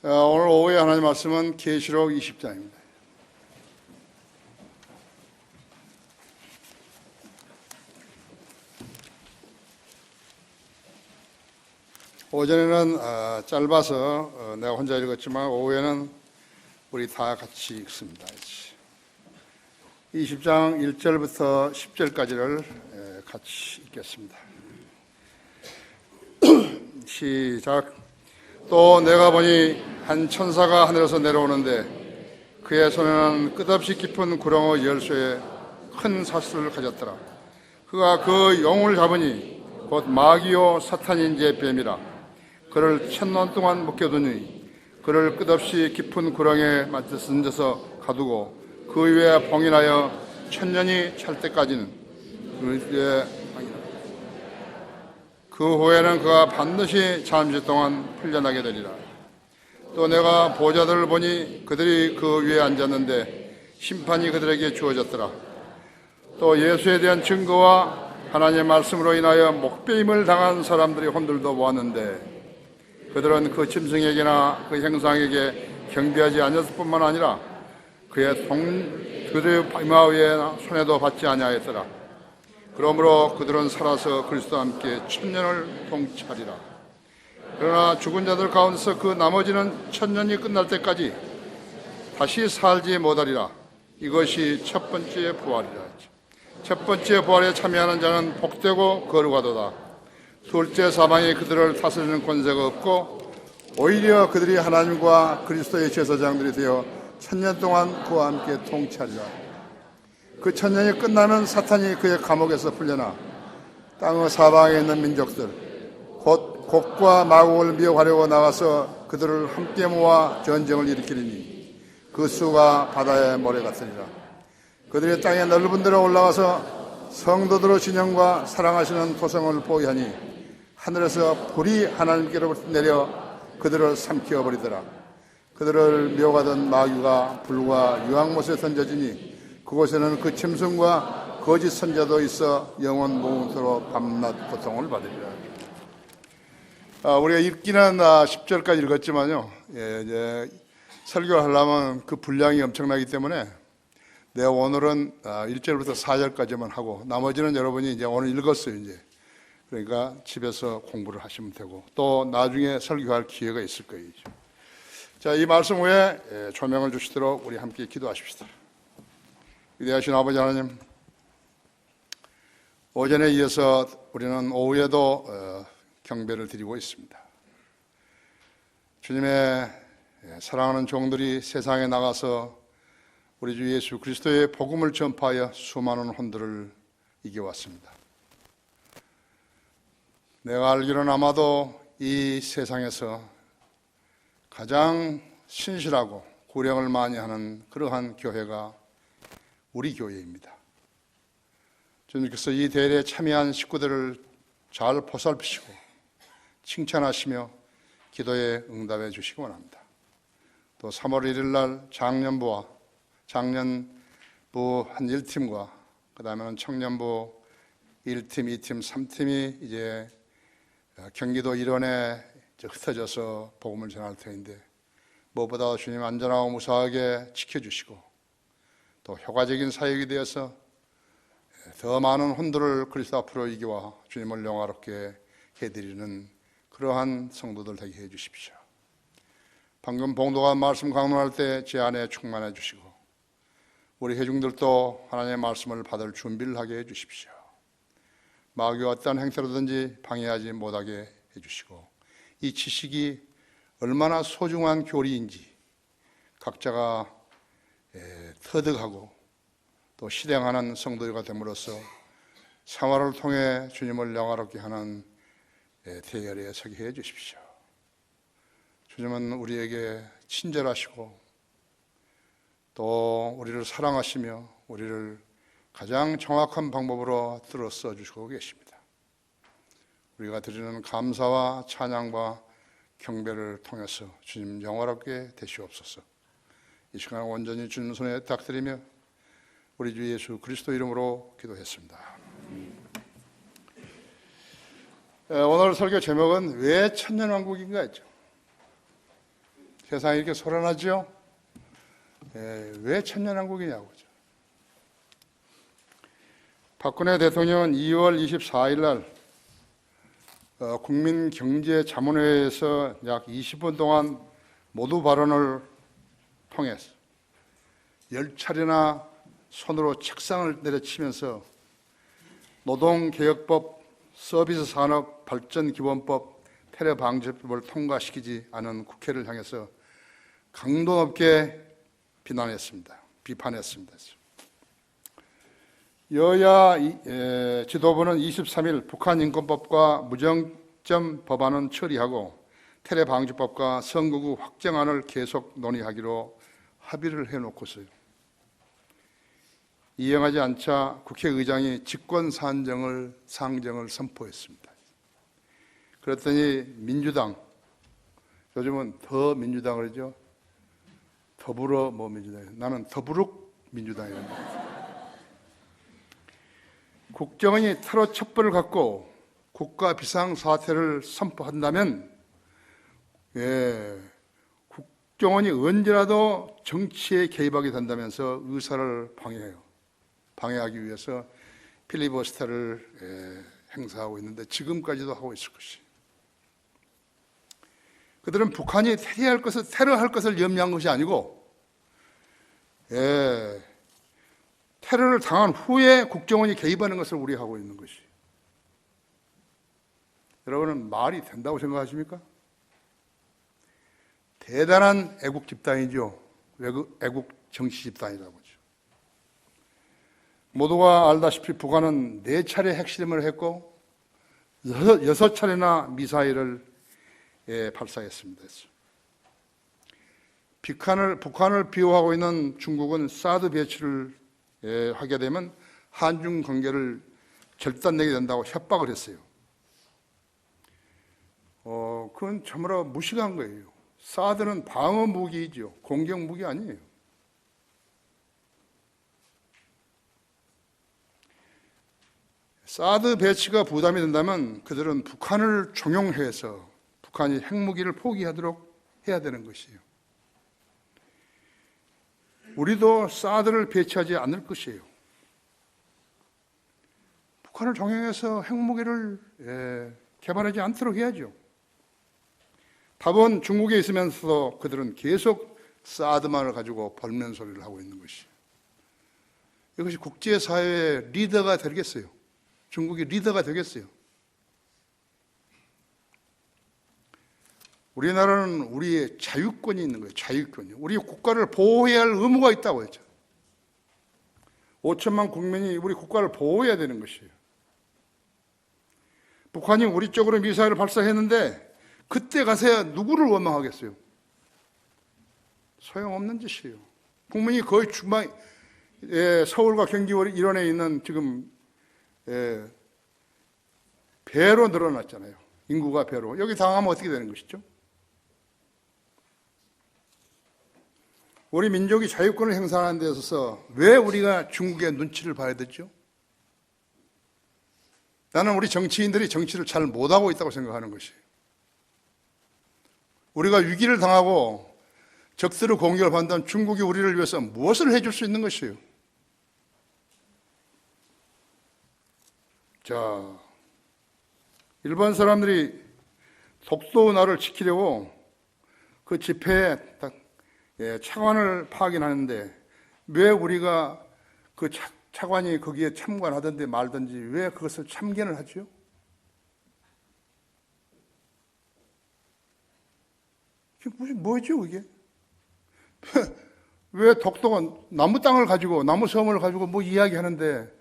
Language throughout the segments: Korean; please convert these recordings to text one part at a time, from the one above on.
오늘 오후에 하나님 말씀은 계시록 20장입니다. 오전에는 짧아서 내가 혼자 읽었지만 오후에는 우리 다 같이 읽습니다. 20장 1절부터 10절까지를 같이 읽겠습니다. 시작. 또 내가 보니 한 천사가 하늘에서 내려오는데 그의 손에는 끝없이 깊은 구렁의 열쇠에 큰 사슬을 가졌더라. 그가 그 영을 잡으니 곧 마귀요 사탄인 제 뱀이라. 그를 1000년 동안 묶여두니 그를 끝없이 깊은 구렁에 던져서 가두고 그 위에 봉인하여 1000년이 찰 때까지는 그 후에는 그가 반드시 잠시 동안 풀려나게 되리라. 또 내가 보좌들을 보니 그들이 그 위에 앉았는데 심판이 그들에게 주어졌더라. 또 예수에 대한 증거와 하나님의 말씀으로 인하여 목배임을 당한 사람들이 혼들도 모았는데 그들은 그 짐승에게나 그 형상에게 경배하지 않았을 뿐만 아니라 그들의 이마위에 손에도 받지 아니하였더라. 그러므로 그들은 살아서 그리스도와 함께 1000년을 통치하리라. 그러나 죽은 자들 가운데서 그 나머지는 1000년이 끝날 때까지 다시 살지 못하리라. 이것이 첫 번째 부활이라. 첫 번째 부활에 참여하는 자는 복되고 거룩하도다. 둘째 사방이 그들을 다스리는 권세가 없고 오히려 그들이 하나님과 그리스도의 제사장들이 되어 1000년 동안 그와 함께 통치하리라. 그 1000년이 끝나면 사탄이 그의 감옥에서 풀려나 땅의 사방에 있는 민족들 곧 곡과 마곡을 미혹하려고 나가서 그들을 함께 모아 전쟁을 일으키리니 그 수가 바다의 모래 같으리라. 그들이 땅의 넓은 데로 올라가서 성도들의 진영과 사랑하시는 토성을 포위하니 하늘에서 불이 하나님께로부터 내려 그들을 삼켜버리더라. 그들을 미혹하던 마귀가 불과 유황못에 던져지니 그곳에는 그 짐승과 거짓 선자도 있어 영원 무궁토록 밤낮 고통을 받으리라. 우리가 읽기는 10절까지 읽었지만요, 이제 설교를 하려면 그 분량이 엄청나기 때문에 내가 오늘은 1절부터 4절까지만 하고 나머지는 여러분이 이제 오늘 읽었어요. 이제 그러니까 집에서 공부를 하시면 되고 또 나중에 설교할 기회가 있을 거예요. 자, 이 말씀 후에 조명을 주시도록 우리 함께 기도하십시다. 위대하신 아버지 하나님, 오전에 이어서 우리는 오후에도 경배를 드리고 있습니다. 주님의 사랑하는 종들이 세상에 나가서 우리 주 예수 그리스도의 복음을 전파하여 수많은 혼들을 이겨왔습니다. 내가 알기로는 아마도 이 세상에서 가장 신실하고 구령을 많이 하는 그러한 교회가 우리 교회입니다. 주님께서 이 대회에 참여한 식구들을 잘 보살피시고 칭찬하시며 기도에 응답해 주시기 원합니다. 또 3월 1일 날 장년부 한 1팀과 그 다음에는 청년부 1팀, 2팀, 3팀이 이제 경기도 일원에 흩어져서 복음을 전할 터인데 무엇보다 주님 안전하고 무사하게 지켜주시고 또 효과적인 사역이 되어서 더 많은 혼들을 그리스도 앞으로 이겨와 주님을 영화롭게 해드리는 그러한 성도들 되게 해주십시오. 방금 봉도가 말씀 강론할 때 제 안에 충만해 주시고 우리 회중들도 하나님의 말씀을 받을 준비를 하게 해주십시오. 마귀가 어떤 행태로든지 방해하지 못하게 해주시고 이 지식이 얼마나 소중한 교리인지 각자가 터득하고 또 실행하는 성도가 됨으로써 생활을 통해 주님을 영화롭게 하는 대열에 서게 해 주십시오. 주님은 우리에게 친절하시고 또 우리를 사랑하시며 우리를 가장 정확한 방법으로 들어 써주시고 계십니다. 우리가 드리는 감사와 찬양과 경배를 통해서 주님 영화롭게 되시옵소서. 이 시간 온전히 주님 손에 탁드리며 우리 주 예수 그리스도 이름으로 기도했습니다. 오늘 설교 제목은 왜 천년왕국인가 했죠. 세상이 이렇게 소란하죠? 왜 천년왕국이냐고. 박근혜 대통령은 2월 24일 날 국민경제자문회에서 약 20분 동안 모두 발언을 통해서 10차례나 손으로 책상을 내려치면서 노동개혁법, 서비스산업발전기본법, 테러방지법을 통과시키지 않은 국회를 향해서 강도 높게 비판했습니다. 여야 지도부는 23일 북한인권법과 무정점 법안은 처리하고 테러방지법과 선거구 확정안을 계속 논의하기로 합의를 해놓고서요. 이행하지 않자 국회의장이 직권상정을 선포했습니다. 그랬더니 민주당, 요즘은 더 민주당을 하죠. 더불어 민주당, 나는 더부룩 민주당이랍니다. 국정원이 테러 첩보를 갖고 국가 비상사태를 선포한다면 국정원이 언제라도 정치에 개입하게 된다면서 의사를 방해하기 위해서 필리버스터를 행사하고 있는데 지금까지도 하고 있을 것이. 그들은 북한이 테러할 것을 염려한 것이 아니고 테러를 당한 후에 국정원이 개입하는 것을 우려하고 있는 것이. 여러분은 말이 된다고 생각하십니까? 대단한 애국 집단이죠. 애국 정치 집단이라고 하죠. 모두가 알다시피 북한은 4차례 핵실험을 했고 6차례나 미사일을 발사했습니다. 북한을 비호하고 있는 중국은 사드 배치를 하게 되면 한중 관계를 절단내게 된다고 협박을 했어요. 그건 참으로 무식한 거예요. 사드는 방어 무기이죠. 공격 무기 아니에요. 사드 배치가 부담이 된다면 그들은 북한을 종용해서 북한이 핵무기를 포기하도록 해야 되는 것이에요. 우리도 사드를 배치하지 않을 것이에요. 북한을 종용해서 핵무기를 개발하지 않도록 해야죠. 답은 중국에 있으면서도 그들은 계속 사드만을 가지고 벌면 소리를 하고 있는 것이에요. 이것이 국제사회의 리더가 되겠어요? 중국이 리더가 되겠어요? 우리나라는 우리의 자유권이 있는 거예요. 자유권이. 우리 국가를 보호해야 할 의무가 있다고 했죠. 5천만 국민이 우리 국가를 보호해야 되는 것이에요. 북한이 우리 쪽으로 미사일을 발사했는데 그때 가서야 누구를 원망하겠어요? 소용없는 짓이에요. 국민이 거의 서울과 경기 일원에 있는 지금 배로 늘어났잖아요. 인구가 배로. 여기 당하면 어떻게 되는 것이죠? 우리 민족이 자유권을 행사하는 데 있어서 왜 우리가 중국의 눈치를 봐야 되죠? 나는 우리 정치인들이 정치를 잘 못하고 있다고 생각하는 것이에요. 우리가 위기를 당하고 적들의 공격을 받는다면 중국이 우리를 위해서 무엇을 해줄 수 있는 것이에요? 자, 일반 사람들이 독도 나를 지키려고 그 집회에 차관을 파악이 나는데 왜 우리가 그 차관이 거기에 참관하든지 말든지 왜 그것을 참견을 하죠? 그게 뭐죠 그게? 왜 독도가 나무 땅을 가지고 나무 섬을 가지고 뭐 이야기하는데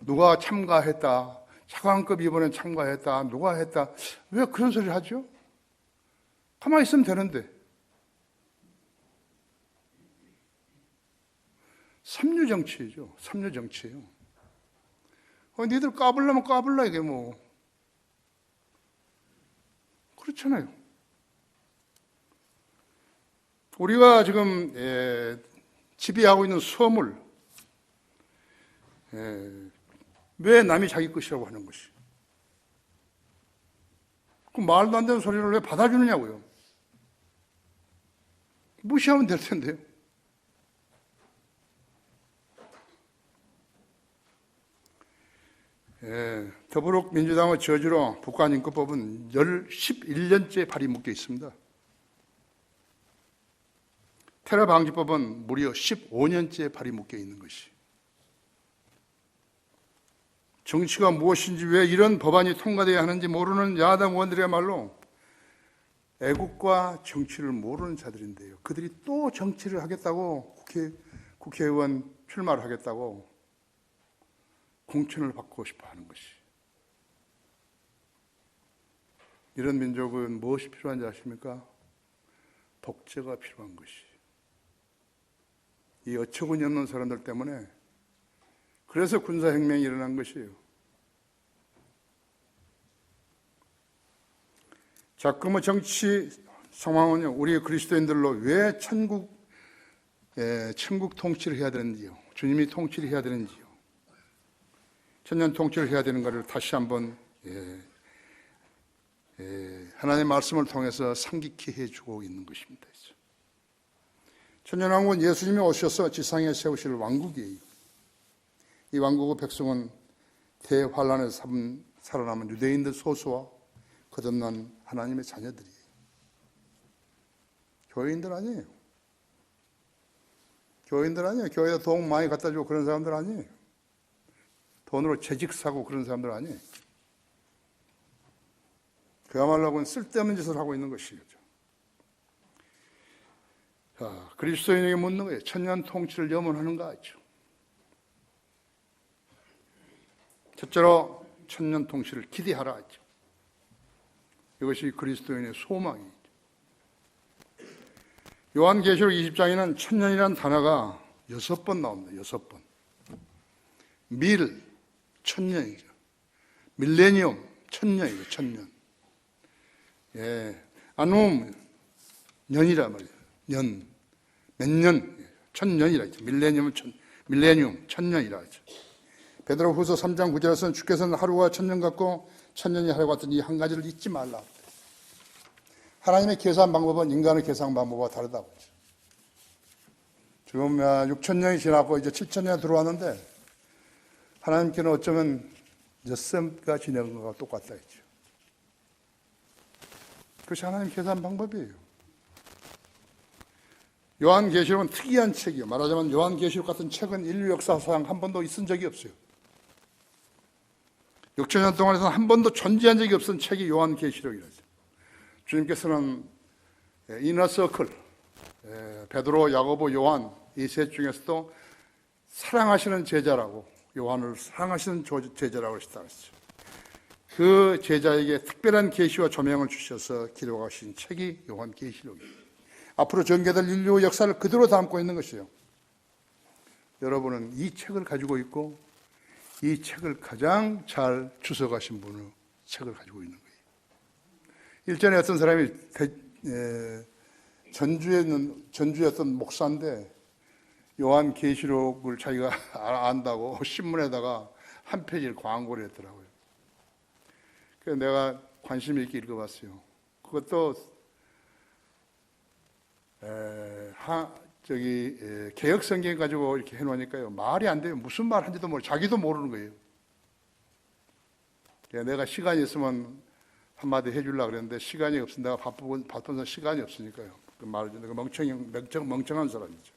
누가 참가했다, 차관급 이번엔 참가했다, 누가 했다, 왜 그런 소리를 하죠? 가만히 있으면 되는데. 삼류 정치죠. 삼류 정치예요. 니들 까불려면 까불라 이게 뭐 그렇잖아요. 우리가 지금 지배하고 있는 수어물 왜 남이 자기 것이라고 하는 것이? 그 말도 안 되는 소리를 왜 받아주느냐고요. 무시하면 될 텐데요. 더불어민주당의 저주로 북한인권법은 11년째 발이 묶여 있습니다. 테러 방지법은 무려 15년째 발이 묶여 있는 것이. 정치가 무엇인지 왜 이런 법안이 통과되어야 하는지 모르는 야당 의원들이야말로 애국과 정치를 모르는 자들인데요. 그들이 또 정치를 하겠다고 국회의원 출마를 하겠다고 공천을 받고 싶어 하는 것이. 이런 민족은 무엇이 필요한지 아십니까? 독재가 필요한 것이. 이 어처구니 없는 사람들 때문에 그래서 군사혁명이 일어난 것이에요. 자, 그러면 정치 상황은요, 우리 그리스도인들로 왜 천국 통치를 해야 되는지요? 주님이 통치를 해야 되는지요? 천년 통치를 해야 되는가를 다시 한번 하나님의 말씀을 통해서 상기케 해주고 있는 것입니다. 천년왕국은 예수님이 오셔서 지상에 세우실 왕국이에요. 이 왕국의 백성은 대환란에서 살아남은 유대인들 소수와 거듭난 하나님의 자녀들이에요. 교회인들 아니에요. 교회인들 아니에요. 교회에 돈 많이 갖다 주고 그런 사람들 아니에요. 돈으로 재직 사고 그런 사람들 아니에요. 그야말로 쓸데없는 짓을 하고 있는 것이죠. 자, 그리스도인에게 묻는 거예요. 천년 통치를 염원하는가 하죠. 첫째로 천년 통치를 기대하라 하죠. 이것이 그리스도인의 소망이죠. 요한계시록 20장에는 천년이라는 단어가 6번 나옵니다. 6번. 밀, 천년이죠. 밀레니엄, 천년이죠. 천년. 아눔, 년이라 말이에요. 년, 몇 년, 천년이라 하죠. 밀레니엄, 천년이라 하죠. 베드로후서 3장 9절에서는 주께서는 하루가 천년 같고 천년이 하루 같은 이 한 가지를 잊지 말라. 하나님의 계산 방법은 인간의 계산 방법과 다르다고 하죠. 지금 6천년이 지나고 이제 7천년이 들어왔는데 하나님께는 어쩌면 엿새가 지난 것과 똑같다 했죠. 그것이 하나님 계산 방법이에요. 요한계시록은 특이한 책이에요. 말하자면 요한계시록 같은 책은 인류 역사상 한 번도 있은 적이 없어요. 6천년 동안에서는 한 번도 존재한 적이 없은 책이 요한계시록이라죠. 주님께서는 이너서클, 베드로, 야고보, 요한 이 셋 중에서도 사랑하시는 제자라고, 요한을 사랑하시는 제자라고 시작했죠. 그 제자에게 특별한 계시와 조명을 주셔서 기록하신 책이 요한계시록이에요. 앞으로 전개될 인류 역사를 그대로 담고 있는 것이에요. 여러분은 이 책을 가지고 있고 이 책을 가장 잘 주석하신 분의 책을 가지고 있는 거예요. 일전에 어떤 사람이 전주에 어떤 목사인데 요한계시록을 자기가 안다고 신문에다가 한 페이지를 광고를 했더라고요. 그래서 내가 관심 있게 읽어봤어요. 그것도 개혁 성경 가지고 이렇게 해놓으니까요, 말이 안 돼요. 무슨 말 한지도 모르고 자기도 모르는 거예요. 내가 시간이 있으면 한마디 해주려고 그랬는데 시간이 없어. 내가 바쁜 시간이 없으니까요. 그 말을 내가 멍청한 사람이죠.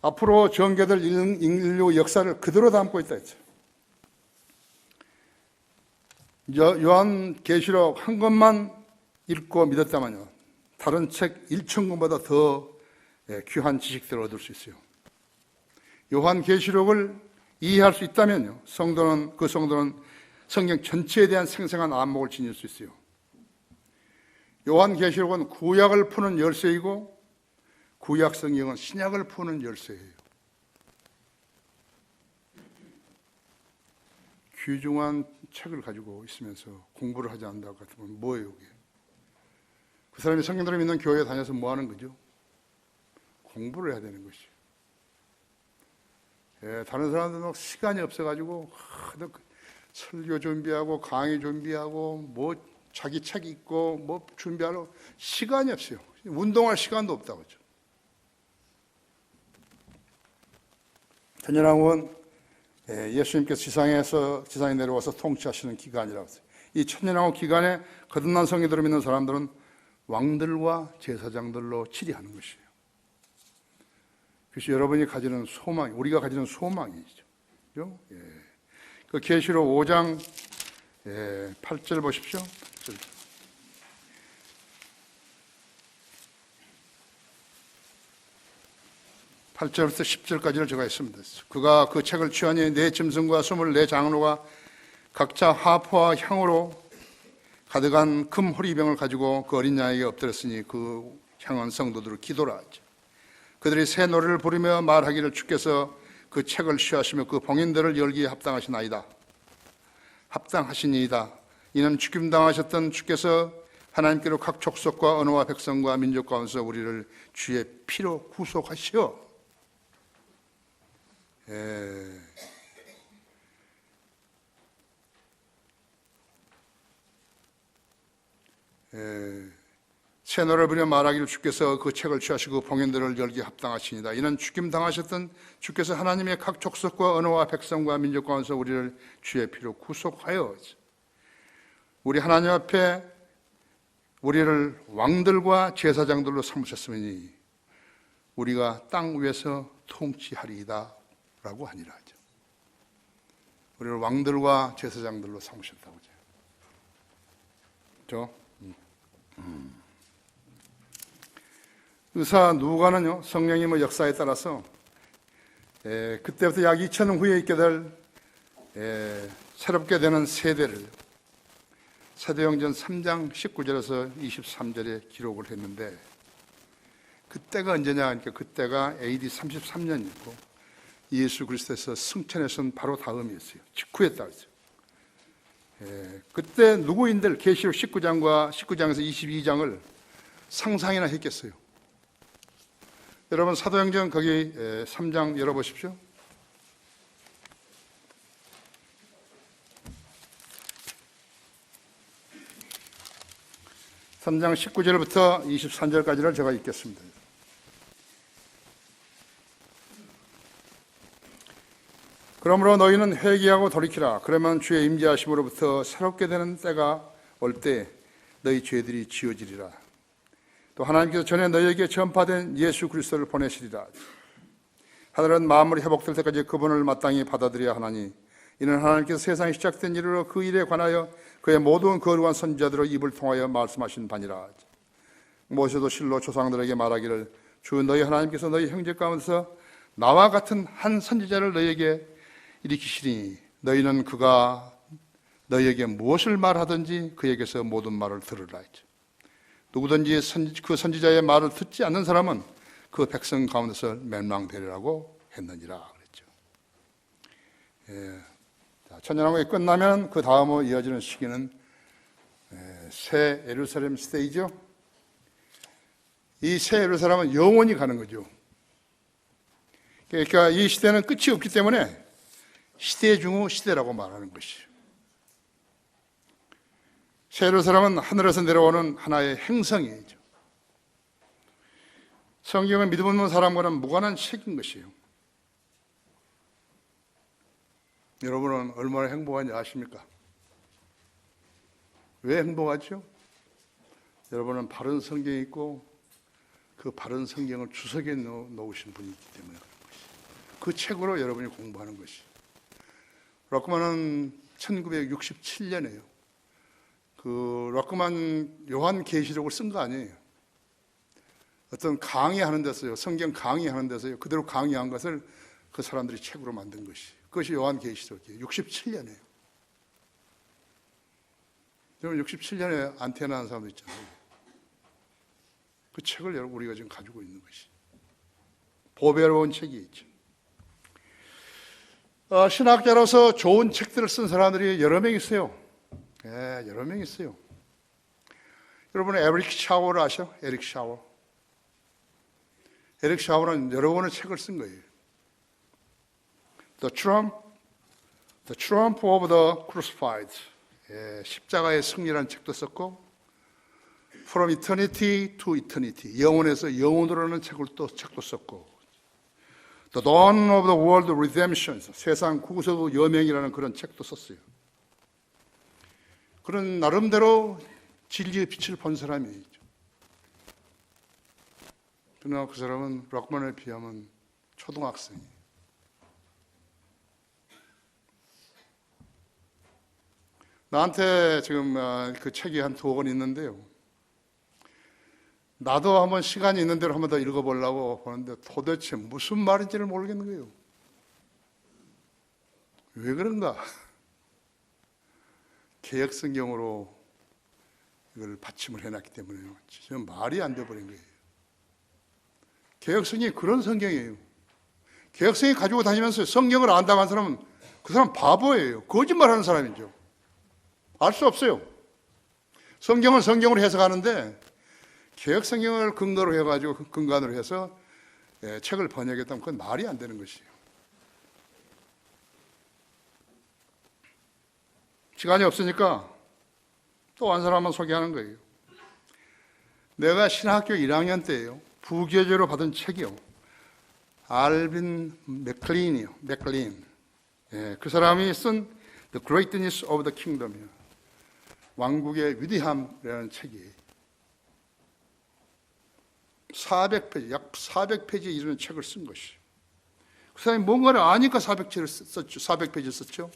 앞으로 전개될 인류 역사를 그대로 담고 있다 했죠. 요한계시록 한 권만 읽고 믿었다면요, 다른 책 1,000권보다 더 귀한 지식들을 얻을 수 있어요. 요한계시록을 이해할 수 있다면요, 성도는 성경 전체에 대한 생생한 안목을 지닐 수 있어요. 요한계시록은 구약을 푸는 열쇠이고 구약 성경은 신약을 푸는 열쇠예요. 귀중한 책을 가지고 있으면서 공부를 하지 않는다고 같으면 뭐예요, 이게? 그 사람이 성경대로 믿는 교회에 다녀서 뭐 하는 거죠? 공부를 해야 되는 것이에요. 다른 사람들은 시간이 없어가지고 설교 준비하고 강의 준비하고 뭐 자기 책 읽고 뭐 준비하러 시간이 없어요. 운동할 시간도 없다고 하죠. 천년왕국은 예수님께서 지상에 내려와서 통치하시는 기간이라고 했어요. 이 천년왕국 기간에 거듭난 성도들을 믿는 사람들은 왕들과 제사장들로 치리하는 것이에요. 그것이 여러분이 가지는 소망, 우리가 가지는 소망이죠. 그죠? 예. 그 계시록 5장 8절 보십시오. 8절부터 10절까지를 제가 했습니다. 그가 그 책을 취하니 네 짐승과 24 장로가 각자 하포와 향으로 가득한 금 호리병을 가지고 그 어린 양에게 엎드렸으니 그 향은 성도들을 기도라 하죠. 그들이 새 노래를 부르며 말하기를 주께서 그 책을 취하시며 그 봉인들을 열기에 합당하시니이다. 이는 죽임당하셨던 주께서 하나님께로 각 족속과 언어와 백성과 민족 가운데서 우리를 주의 피로 구속하시어 새 노래를 부르며 말하기를 주께서 그 책을 취하시고 봉인들을 열기에 합당하시니다. 이는 죽임당하셨던 주께서 하나님의 각 족속과 언어와 백성과 민족 가운데서 우리를 주의 피로 구속하여 우리 하나님 앞에 우리를 왕들과 제사장들로 삼으셨으니 우리가 땅 위에서 통치하리이다 라고 하니라 하죠. 우리를 왕들과 제사장들로 삼으셨다고 하죠. 그렇죠? 의사 누가는요, 성령님의 역사에 따라서 그때부터 약 2000년 후에 있게 될 새롭게 되는 세대를 사도행전 3장 19절에서 23절에 기록을 했는데, 그때가 언제냐 하니까 그때가 AD 33년이고 예수 그리스도에서 승천해서는 바로 다음이었어요. 직후였다 그랬어요. 그때 누구인들 계시록 19장에서 22장을 상상이나 했겠어요. 여러분 사도행전 거기 3장 열어보십시오. (3장) 19절부터 23절까지를 제가 읽겠습니다. 그러므로 너희는 회개하고 돌이키라. 그러면 주의 임재하심으로부터 새롭게 되는 때가 올 때 너희 죄들이 지워지리라. 또 하나님께서 전에 너희에게 전파된 예수 그리스도를 보내시리라. 하늘은 만물이 회복될 때까지 그분을 마땅히 받아들여야 하나니 이는 하나님께서 세상이 시작된 이르로 그 일에 관하여 그의 모든 거룩한 선지자들의 입을 통하여 말씀하신 바니라. 모세도 실로 조상들에게 말하기를 주 너희 하나님께서 너희 형제 가운데서 나와 같은 한 선지자를 너희에게 일으키시니 너희는 그가 너희에게 무엇을 말하든지 그에게서 모든 말을 들으라 했죠. 누구든지 그 선지자의 말을 듣지 않는 사람은 그 백성 가운데서 멸망되리라고 했느니라 그랬죠. 천년왕국이 끝나면 그 다음으로 이어지는 시기는 새 예루살렘 시대이죠. 이 새 예루살렘은 영원히 가는 거죠. 그러니까 이 시대는 끝이 없기 때문에 시대 중의 시대라고 말하는 것이죠. 새 예루살렘은 하늘에서 내려오는 하나의 행성이죠. 성경은 믿음 없는 사람과는 무관한 책인 것이에요. 여러분은 얼마나 행복한지 아십니까? 왜 행복하죠? 여러분은 바른 성경이 있고 그 바른 성경을 주석에 놓으신 분이기 때문에 그런 것이에요. 그 책으로 여러분이 공부하는 것이에요. 럭크만은 1967년에요. 그 럭크만 요한 계시록을 쓴 거 아니에요. 어떤 강의하는 데서요, 성경 강의하는 데서요, 그대로 강의한 것을 그 사람들이 책으로 만든 것이. 그것이 요한 계시록이에요. 67년에요. 여러분 67년에 안 태어난 사람도 있잖아요. 그 책을 여러분 우리가 지금 가지고 있는 것이. 보배로운 책이 있죠. 신학자로서 좋은 책들을 쓴 사람들이 여러 명 있어요. 여러 명 있어요. 여러분 에릭 샤워를 아셔? 에릭 샤워. 에릭 샤워는 여러 권의 책을 쓴 거예요. The Trump of the Crucified. 십자가의 승리라는 책도 썼고, From Eternity to Eternity, 영원에서 영원으로라는 책도 썼고, The Dawn of the World Redemption, 세상 구속 여명이라는 그런 책도 썼어요. 그런 나름대로 진리의 빛을 본 사람이죠. 그러나 그 사람은 락만에 비하면 초등학생이에요. 나한테 지금 그 책이 한 2권 있는데요. 나도 한번 시간이 있는 대로 한번 더 읽어보려고 보는데 도대체 무슨 말인지를 모르겠는 거예요. 왜 그런가? 개역성경으로 이걸 받침을 해놨기 때문에요. 진짜 말이 안 돼버린 거예요. 개역성이 그런 성경이에요. 개역성이 가지고 다니면서 성경을 안다고 한 사람은 그 사람 바보예요. 거짓말하는 사람이죠. 알 수 없어요. 성경은 성경으로 해석하는데 개역성경을 근거로 해가지고 근간으로 해서 책을 번역했다면 그건 말이 안 되는 것이에요. 시간이 없으니까 또 한 사람만 소개하는 거예요. 내가 신학교 1학년 때예요. 부교재로 받은 책이요. 알빈 맥클린이요. 맥클린. 그 사람이 쓴 The Greatness of the Kingdom이요. 왕국의 위대함이라는 책이에요. 400페이지, 약 400페이지에 이르는 책을 쓴 것이에요. 그 사람이 뭔가를 아니까 400페이지를 썼죠. 400페이지를 썼죠.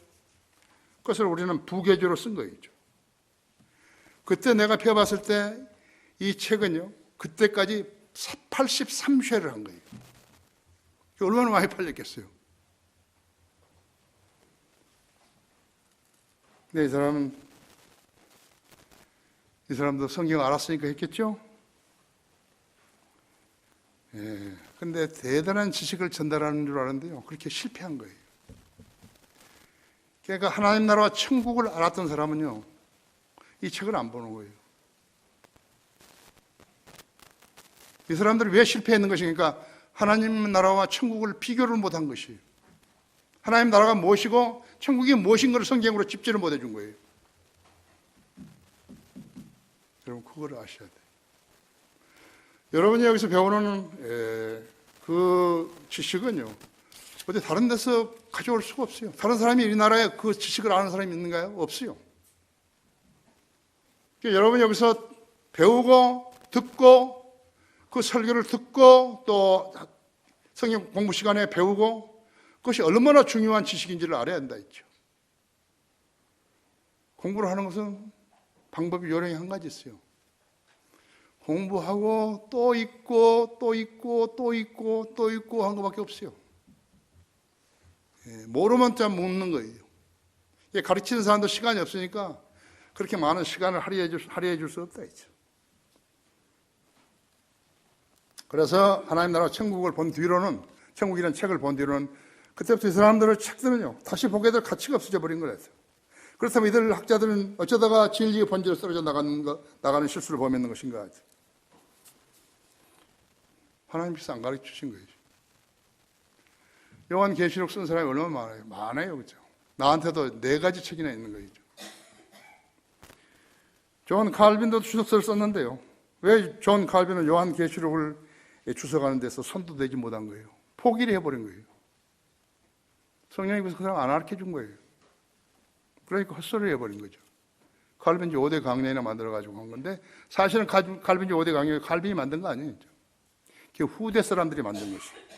그것을 우리는 부계조로 쓴 거죠. 그때 내가 펴봤을 때 이 책은요, 그때까지 83쇄를 한 거예요. 얼마나 많이 팔렸겠어요. 근데 이 사람도 성경 알았으니까 했겠죠? 근데 대단한 지식을 전달하는 줄 알았는데요. 그렇게 실패한 거예요. 그러니까 하나님 나라와 천국을 알았던 사람은요, 이 책을 안 보는 거예요. 이 사람들이 왜 실패했는 것이니까 하나님 나라와 천국을 비교를 못한 것이에요. 하나님 나라가 무엇이고 천국이 무엇인 것을 성경으로 짚지를 못해 준 거예요. 여러분 그걸 아셔야 돼요. 여러분이 여기서 배우는 그 지식은요, 어디 다른 데서 가져올 수가 없어요. 다른 사람이 이 나라에 그 지식을 아는 사람이 있는가요? 없어요. 그러니까 여러분이 여기서 배우고 듣고 그 설교를 듣고 또 성경 공부 시간에 배우고 그것이 얼마나 중요한 지식인지를 알아야 한다 했죠. 공부를 하는 것은 방법이 요령이 한 가지 있어요. 공부하고 또 읽고 또 읽고 또 읽고 또 읽고 한 것밖에 없어요. 모르면 좀 묻는 거예요. 가르치는 사람도 시간이 없으니까 그렇게 많은 시간을 할애해 줄 수 없다 했죠. 그래서 하나님 나라 천국을 본 뒤로는, 천국이라는 책을 본 뒤로는 그때부터 이 사람들의 책들은요, 다시 보게 될 가치가 없어져 버린 거랬어요. 그렇다면 이들 학자들은 어쩌다가 진리의 본질로 떨어져 나가는 실수를 범했는 것인가 하죠. 하나님께서 안 가르쳐 주신 거예요. 요한계시록 쓴 사람이 얼마나 많아요? 많아요, 그렇죠? 나한테도 4가지 책이나 있는 거죠. 존 칼빈도 주석서를 썼는데요. 왜 존 칼빈은 요한계시록을 주석하는 데서 손도 대지 못한 거예요? 포기를 해버린 거예요. 성령이 그 사람 안 가르쳐 준 거예요. 그러니까 헛소리를 해버린 거죠. 칼빈지 5대 강령이나 만들어가지고 한 건데, 사실은 칼빈지 5대 강령이 칼빈이 만든 거 아니에요. 그 후대 사람들이 만든 것이에요.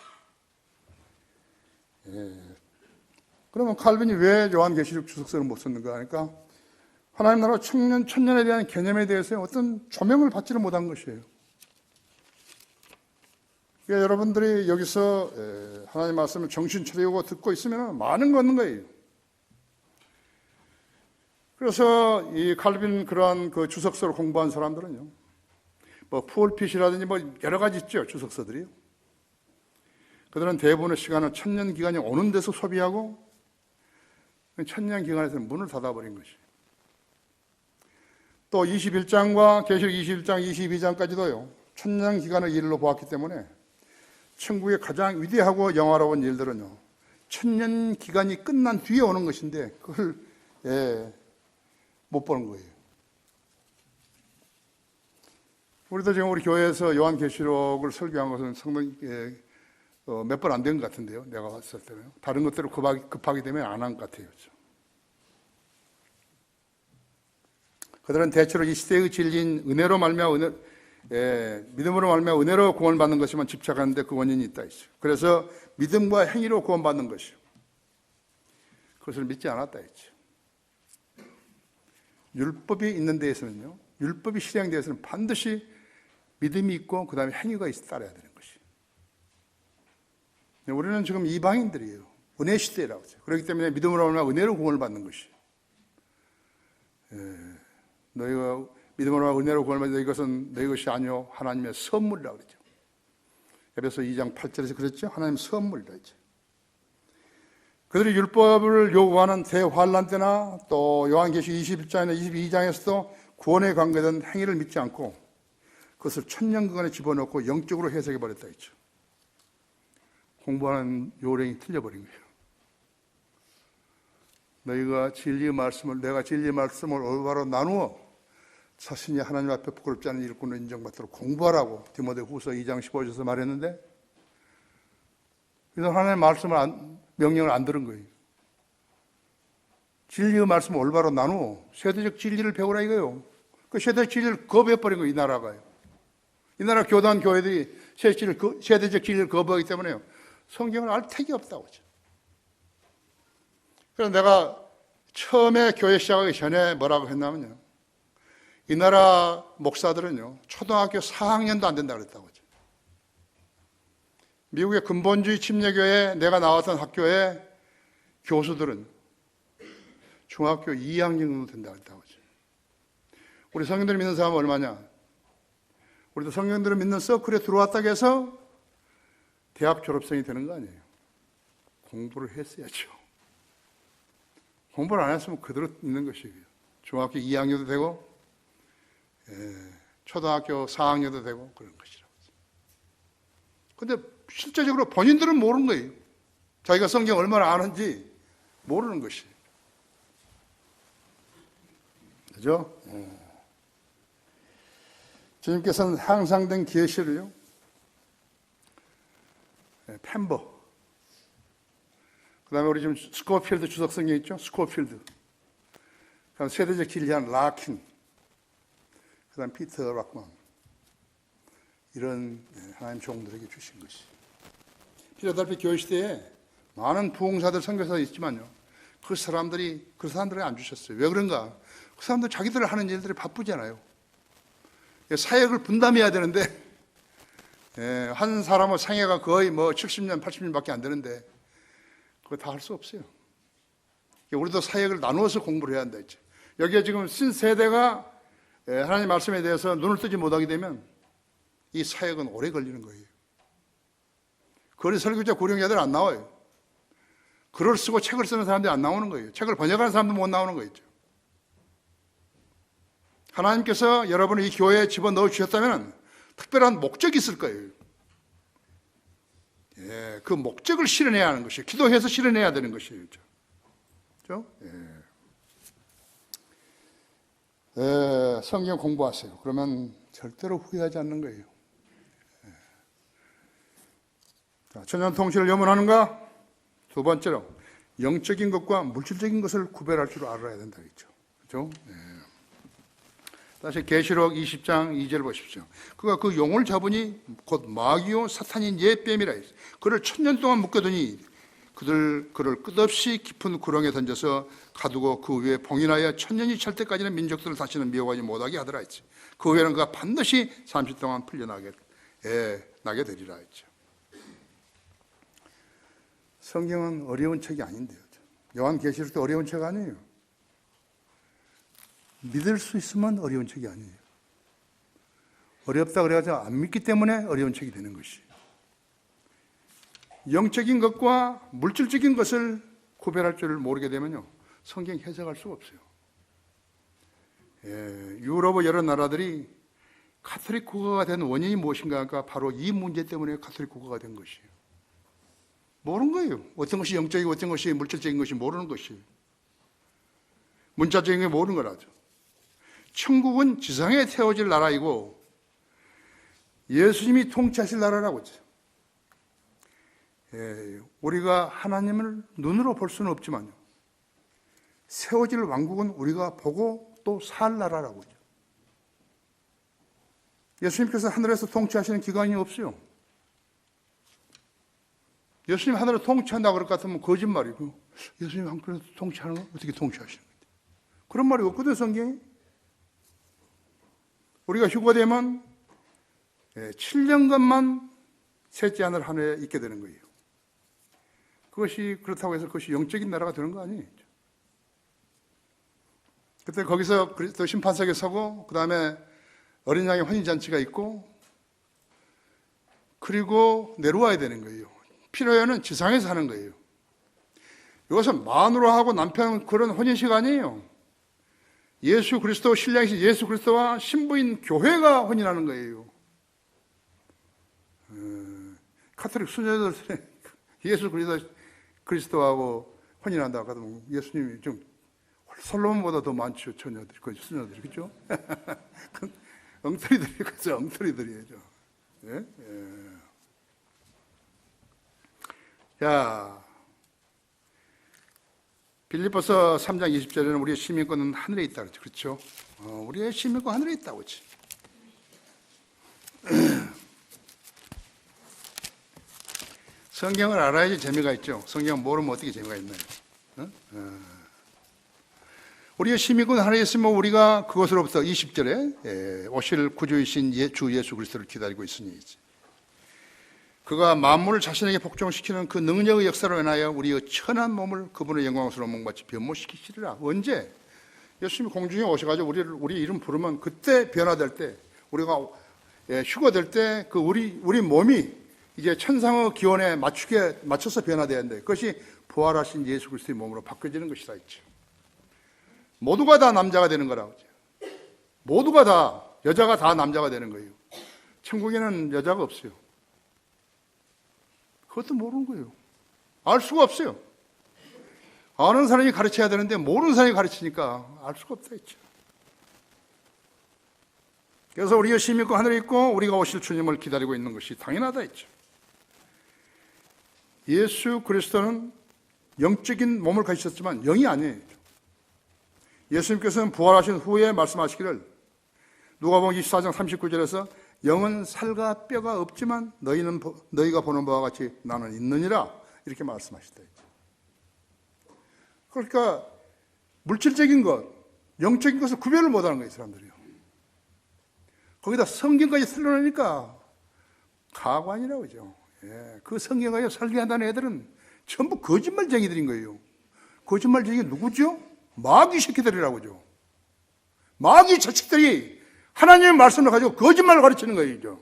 그러면 칼빈이 왜 요한계시록 주석서를 못 썼는가 하니까 하나님 나라 천년에 대한 개념에 대해서 어떤 조명을 받지를 못한 것이에요. 그러니까 여러분들이 여기서 하나님 말씀을 정신 차리고 듣고 있으면 많은 거 얻는 거예요. 그래서 이 칼빈 그러한 그 주석서를 공부한 사람들은요, 뭐 푸얼핏이라든지 뭐 여러 가지 있죠, 주석서들이요. 그들은 대부분의 시간을 천년 기간이 오는 데서 소비하고 천년 기간에서 문을 닫아버린 것이. 또 21장과 계시록 21장, 22장까지도요, 천년 기간을 일로 보았기 때문에 천국의 가장 위대하고 영화로운 일들은요, 천년 기간이 끝난 뒤에 오는 것인데 그걸 못 보는 거예요. 우리도 지금 우리 교회에서 요한계시록을 설교한 것은 상당히 몇 번 안 된 것 같은데요. 내가 봤을 때는. 다른 것들을 급하게 되면 안 한 것 같아요. 그들은 대체로 이 시대의 진리인 은혜로 말미암아 믿음으로 말미암아 은혜로 구원받는 것에만 집착하는데 그 원인이 있다 했죠. 그래서 믿음과 행위로 구원받는 것이요. 그것을 믿지 않았다 했죠. 율법이 있는 데에서는요, 율법이 실행된 데에서는 반드시 믿음이 있고 그 다음에 행위가 따라야 되는 것이에요. 우리는 지금 이방인들이에요. 은혜 시대라고 하죠. 그렇기 때문에 믿음으로 말미암아 은혜로 구원을 받는 것이에요. 너희가 믿음으로 말미암아 은혜로 구원을 받는 이것은 너희 것이 아니요 하나님의 선물이라고 그러죠. 에베소 2장 8절에서 그랬죠. 하나님의 선물이라 했죠. 그들이 율법을 요구하는 대환란 때나 또 요한계시록 21장이나 22장에서도 구원에 관계된 행위를 믿지 않고 그것을 천년간에 집어넣고 영적으로 해석해 버렸다 했죠. 공부하는 요령이 틀려버린 거예요. 너희가 진리의 말씀을, 내가 진리의 말씀을 올바로 나누어 자신이 하나님 앞에 부끄럽지 않은 일꾼으로 인정받도록 공부하라고 디모데후서 2장 15절에서 말했는데, 그래서 하나님의 말씀을 명령을 안 들은 거예요. 진리의 말씀을 올바로 나누어 세대적 진리를 배우라 이거예요. 그 세대적 진리를 거부해버린 거예요. 이 나라가요. 이 나라 교단 교회들이 세대적 진리를 거부하기 때문에요. 성경을 알 택이 없다고 하죠. 그래서 내가 처음에 교회 시작하기 전에 뭐라고 했냐면요, 이 나라 목사들은요 초등학교 4학년도 안 된다고 그랬다고 하죠. 미국의 근본주의 침례교회 내가 나왔던 학교의 교수들은 중학교 2학년 정도 된다고 했다고 하죠. 우리 성경들을 믿는 사람은 얼마냐? 우리도 성경들을 믿는 서클에 들어왔다고 해서 대학 졸업생이 되는 거 아니에요. 공부를 했어야죠. 공부를 안 했으면 그대로 있는 것이에요. 중학교 2학년도 되고 초등학교 4학년도 되고 그런 것이라고. 그런데 실제적으로 본인들은 모르는 거예요. 자기가 성경 얼마나 아는지 모르는 것이에요. 그죠? 주님께서는 향상된 계시를요, 펜버, 그 다음에 우리 지금 스코필드 주석성경 있죠? 스코필드. 그 다음 세대적 진리한 라킨, 그 다음 피터 락만, 이런 하나님 종들에게 주신 것이. 필라델피아 교회 시대에 많은 부흥사들, 선교사가 있지만요, 그 사람들이 안 주셨어요. 왜 그런가? 그 사람들 자기들 하는 일들이 바쁘잖아요. 사역을 분담해야 되는데, 한 사람의 생애가 거의 70년, 80년밖에 안 되는데, 그거 다 할 수 없어요. 우리도 사역을 나누어서 공부를 해야 한다 했죠. 여기에 지금 신세대가 하나님 말씀에 대해서 눈을 뜨지 못하게 되면 이 사역은 오래 걸리는 거예요. 거리 설교자, 구령자들 안 나와요. 글을 쓰고 책을 쓰는 사람들이 안 나오는 거예요. 책을 번역하는 사람도 못 나오는 거죠. 하나님께서 여러분을 이 교회에 집어넣어 주셨다면 특별한 목적이 있을 거예요. 그 목적을 실현해야 하는 것이에요. 기도해서 실현해야 되는 것이에요. 그렇죠? 성경 공부하세요. 그러면 절대로 후회하지 않는 거예요. 천년 통치를 염원하는가? 두 번째로 영적인 것과 물질적인 것을 구별할 줄 알아야 된다 했죠. 그렇죠? 다시 계시록 20장 2절 보십시오. 그가 그 용을 잡으니 곧 마귀요 사탄인 옛뱀이라 했어요. 그를 1000년 동안 묶어두니 그를 끝없이 깊은 구렁에 던져서 가두고 그 위에 봉인하여 1000년이 찰 때까지는 민족들을 다시는 미워하지 못하게 하더라 했죠. 그 후에는 그가 반드시 30 동안 풀려나게 되리라 했죠. 성경은 어려운 책이 아닌데요. 요한계시록도 어려운 책 아니에요. 믿을 수 있으면 어려운 책이 아니에요. 어렵다 그래가지고 안 믿기 때문에 어려운 책이 되는 것이에요. 영적인 것과 물질적인 것을 구별할 줄을 모르게 되면요, 성경 해석할 수가 없어요. 유럽의 여러 나라들이 가톨릭 국가가 된 원인이 무엇인가 하니까 바로 이 문제 때문에 가톨릭 국가가 된 것이에요. 모르는 거예요. 어떤 것이 영적이고 어떤 것이 물질적인 것이 모르는 것이에요. 문자적인 게 모르는 거라죠. 천국은 지상에 세워질 나라이고 예수님이 통치하실 나라라고 했죠. 우리가 하나님을 눈으로 볼 수는 없지만요, 세워질 왕국은 우리가 보고 또 살 나라라고 했죠. 예수님께서 하늘에서 통치하시는 기간이 없어요. 예수님 하늘을 통치한다고 그럴 것 같으면 거짓말이고, 예수님 하늘에서 통치하는 거 어떻게 통치하시는 거예요? 그런 말이 없거든, 성경에. 우리가 휴거되면 7년간만 셋째 하늘 하늘에 있게 되는 거예요. 그것이 그렇다고 해서 그것이 영적인 나라가 되는 거 아니에요. 그때 거기서 그리스도 심판석에 서고, 그 다음에 어린 양의 환희잔치가 있고, 그리고 내려와야 되는 거예요. 피로연은 지상에서 하는 거예요. 이것은 마누라하고 남편 그런 혼인식 아니에요. 예수 그리스도, 신랑이신 예수 그리스도와 신부인 교회가 혼인하는 거예요. 카톨릭 수녀들 예수 그리스도하고 혼인한다고 하면 예수님이 좀 솔로몬보다 더 많죠, 처녀들이, 그 수녀들이, 그죠? 엉터리들이, 그죠? 엉터리들이죠. 예? 예. 자, 빌립보서 3장 20절에는 우리의 시민권은 하늘에 있다 그랬죠. 그렇죠? 우리의 시민권 하늘에 있다고 그랬지. 성경을 알아야지 재미가 있죠. 성경 모르면 어떻게 재미가 있나요? 우리의 시민권 하늘에 있으면 우리가 그것으로부터 20절에 오실 구주이신 주 예수 그리스도를 기다리고 있으니, 그가 만물을 자신에게 복종시키는 그 능력의 역사로 인하여 우리의 천한 몸을 그분의 영광스러운 몸같이 변모시키시리라. 언제? 예수님이 공중에 오셔가지고 우리 이름 부르면 그때 변화될 때, 우리가 휴거될 때 그 우리 몸이 이제 천상의 기원에 맞춰서 변화돼야 한다. 그것이 부활하신 예수 그리스도의 몸으로 바뀌어지는 것이라 했죠. 모두가 다 남자가 되는 거라고 하죠. 모두가 다, 여자가 다 남자가 되는 거예요. 천국에는 여자가 없어요. 그것도 모르는 거예요. 알 수가 없어요. 아는 사람이 가르쳐야 되는데 모르는 사람이 가르치니까 알 수가 없다 했죠. 그래서 우리의 시민권 하늘에 있고 우리가 오실 주님을 기다리고 있는 것이 당연하다 했죠. 예수 그리스도는 영적인 몸을 가지셨지만 영이 아니에요. 예수님께서는 부활하신 후에 말씀하시기를, 누가복음 24장 39절에서 영은 살과 뼈가 없지만 너희가 보는 바와 같이 나는 있느니라, 이렇게 말씀하시다. 그러니까 물질적인 것, 영적인 것을 구별을 못하는 거예요, 사람들이요. 거기다 성경까지 틀어놓으니까 가관이라고 하죠. 그 성경까지 설계한다는 애들은 전부 거짓말쟁이들인 거예요. 거짓말쟁이 누구죠? 마귀 새끼들이라고 하죠. 마귀 자식들이 하나님의 말씀을 가지고 거짓말을 가르치는 거예요.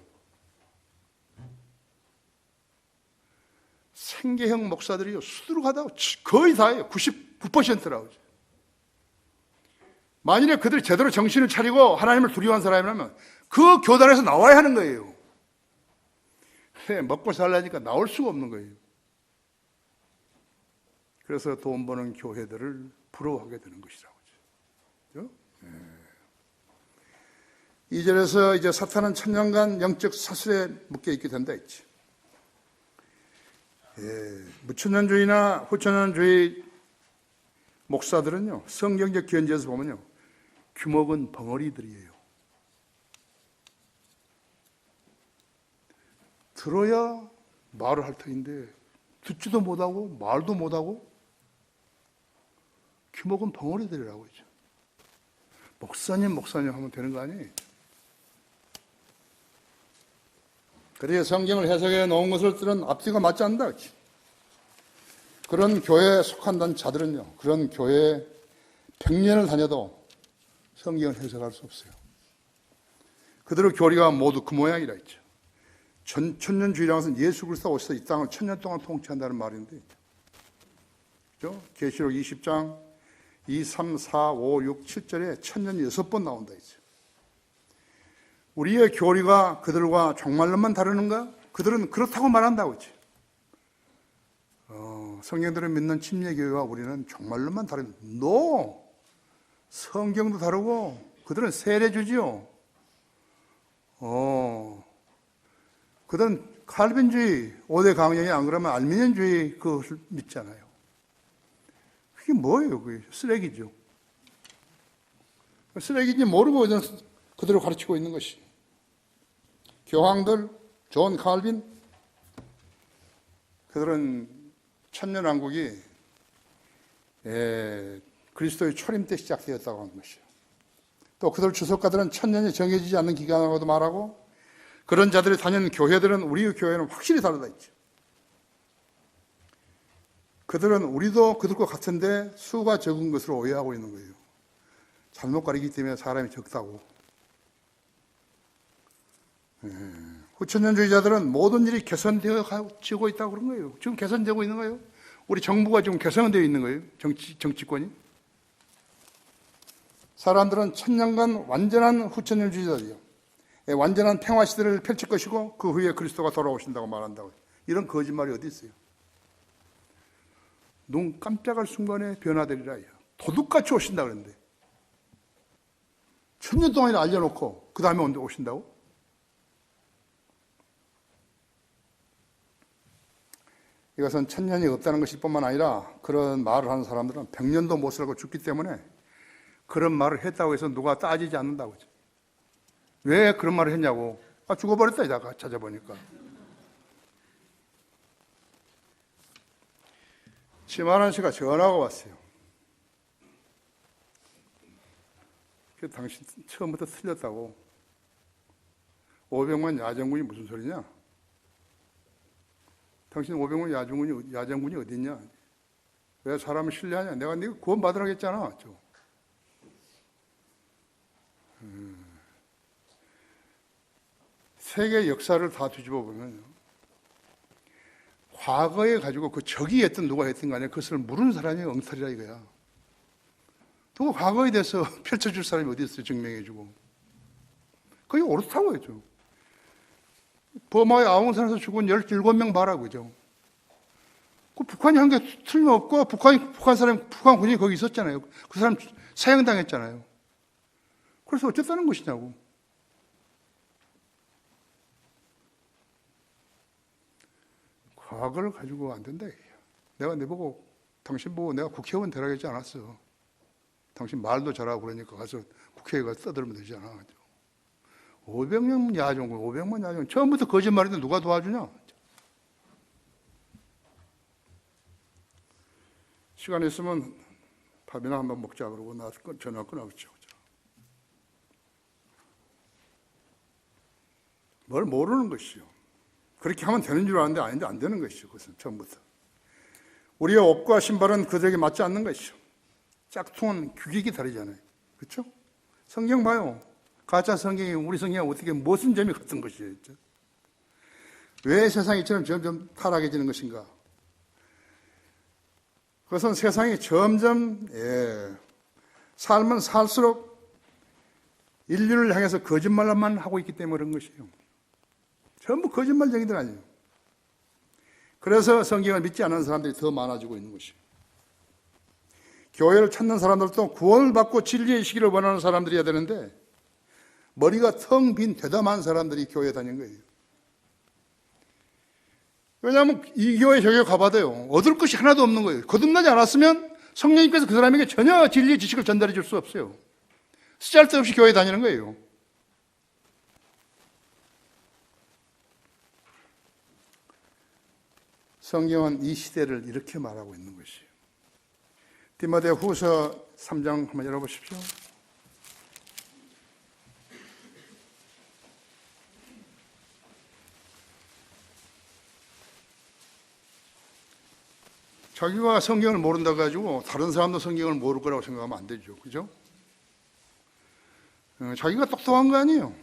생계형 목사들이요, 수두룩하다고, 거의 다예요. 99%라고 하죠. 만일에 그들이 제대로 정신을 차리고 하나님을 두려워한 사람이라면 그 교단에서 나와야 하는 거예요. 먹고 살라니까 나올 수가 없는 거예요. 그래서 돈 버는 교회들을 부러워하게 되는 것이라고 하죠. 2절에서 이제 사탄은 천년간 영적 사슬에 묶여 있게 된다 했지. 무천년주의나 후천년주의 목사들은요, 성경적 견지에서 보면요, 규목은 벙어리들이에요. 들어야 말을 할 터인데 듣지도 못하고 말도 못하고 규목은 벙어리들이라고 하죠. 목사님 하면 되는 거 아니에요? 그래서 성경을 해석해 놓은 것들은 앞뒤가 맞지 않는다. 그런 교회에 속한다는 자들은요, 그런 교회에 100년을 다녀도 성경을 해석할 수 없어요. 그들의 교리가 모두 그 모양이라 했죠. 천년주의라는 것은 예수 그리스도가 오셔서 이 땅을 천년 동안 통치한다는 말인데, 그죠? 계시록 20장 2, 3, 4, 5, 6, 7절에 천년 6번 나온다 했죠. 우리의 교리가 그들과 종말론만 다르는가? 그들은 그렇다고 말한다고 했죠. 성경들을 믿는 침례교회와 우리는 종말론만 다른, 성경도 다르고 그들은 세례주지요. 그들은 칼빈주의, 5대 강령이 안 그러면 알미니언주의 그것을 믿잖아요. 그게 뭐예요? 그게 쓰레기죠. 쓰레기인지 모르고 그대로 가르치고 있는 것이. 교황들, 존 칼빈, 그들은 천년왕국이 그리스도의 초림 때 시작되었다고 하는 것이요. 또 그들 주석가들은 천년이 정해지지 않는 기간이라고도 말하고, 그런 자들이 다니는 교회들은 우리의 교회는 확실히 다르다 했죠. 그들은 우리도 그들과 같은데 수가 적은 것으로 오해하고 있는 거예요. 잘못 가리기 때문에 사람이 적다고. 후천년주의자들은 모든 일이 개선되어지고 있다고 그런 거예요. 지금 개선되고 있는 거예요. 우리 정부가 지금 개선되어 있는 거예요. 정치권이. 사람들은 천년간 완전한 후천년주의자들이요. 완전한 평화 시대를 펼칠 것이고 그 후에 그리스도가 돌아오신다고 말한다고. 이런 거짓말이 어디 있어요? 눈 깜짝할 순간에 변화되리라. 도둑같이 오신다 그러는데 1000년 동안이나 알려놓고 그 다음에 오신다고? 이것은 천년이 없다는 것일 뿐만 아니라 그런 말을 하는 사람들은 100년도 못 살고 죽기 때문에 그런 말을 했다고 해서 누가 따지지 않는다고 하죠. 왜 그런 말을 했냐고. 죽어버렸다 이따가 찾아보니까. 심한한 씨가 전화가 왔어요. 당신 처음부터 틀렸다고. 500만 야전군이 무슨 소리냐? 당신 500만 야전군이 어디 있냐? 왜 사람을 신뢰하냐? 내가 네가 구원받으라고 했잖아. 세계 역사를 다 뒤집어 보면 과거에 가지고 그 적이 했든 누가 했든 간에 그것을 모르는 사람이 엉터리라 이거야. 또 과거에 대해서 펼쳐줄 사람이 어디 있어요? 증명해주고. 그게 옳다고 했죠. 버마의 아웅산에서 죽은 17명 봐라, 그죠? 그 북한이 한 게 틀림없고, 북한 군인이 거기 있었잖아요. 그 사람 사형당했잖아요. 그래서 어쨌다는 것이냐고. 과거를 가지고 안 된다. 내가 당신 보고 내가 국회의원 되라고 했지 않았어. 당신 말도 잘하고 그러니까 가서 국회에 가서 떠들면 되잖아. 500명 야종군, 500만 야종군. 처음부터 거짓말인데 누가 도와주냐? 시간 있으면 밥이나 한번 먹자 그러고 나 전화 끊어겠죠. 뭘 모르는 것이요. 그렇게 하면 되는 줄 아는데 아닌데 안 되는 것이죠. 그것은 처음부터. 우리의 옷과 신발은 그들에게 맞지 않는 것이죠. 짝퉁은 규격이 다르잖아요. 그렇죠? 성경 봐요. 가짜 성경이 우리 성경이 어떻게 무슨 점이 같은 것이에요. 왜 세상이 이처럼 점점 타락해지는 것인가? 그것은 세상이 점점 삶은 살수록 인류를 향해서 거짓말만 하고 있기 때문에 그런 것이에요. 전부 거짓말쟁이들 아니에요. 그래서 성경을 믿지 않는 사람들이 더 많아지고 있는 것이에요. 교회를 찾는 사람들도 구원을 받고 진리의 시기를 원하는 사람들이어야 되는데 머리가 텅 빈 대담한 사람들이 교회에 다니는 거예요. 왜냐하면 이 교회 저기 가봐도요, 얻을 것이 하나도 없는 거예요. 거듭나지 않았으면 성령님께서 그 사람에게 전혀 진리의 지식을 전달해 줄 수 없어요. 쓰잘데없이 교회에 다니는 거예요. 성경은 이 시대를 이렇게 말하고 있는 것이에요. 디모데 후서 3장 한번 열어보십시오. 자기가 성경을 모른다고 가지고 다른 사람도 성경을 모를 거라고 생각하면 안 되죠. 그죠? 자기가 똑똑한 거 아니에요.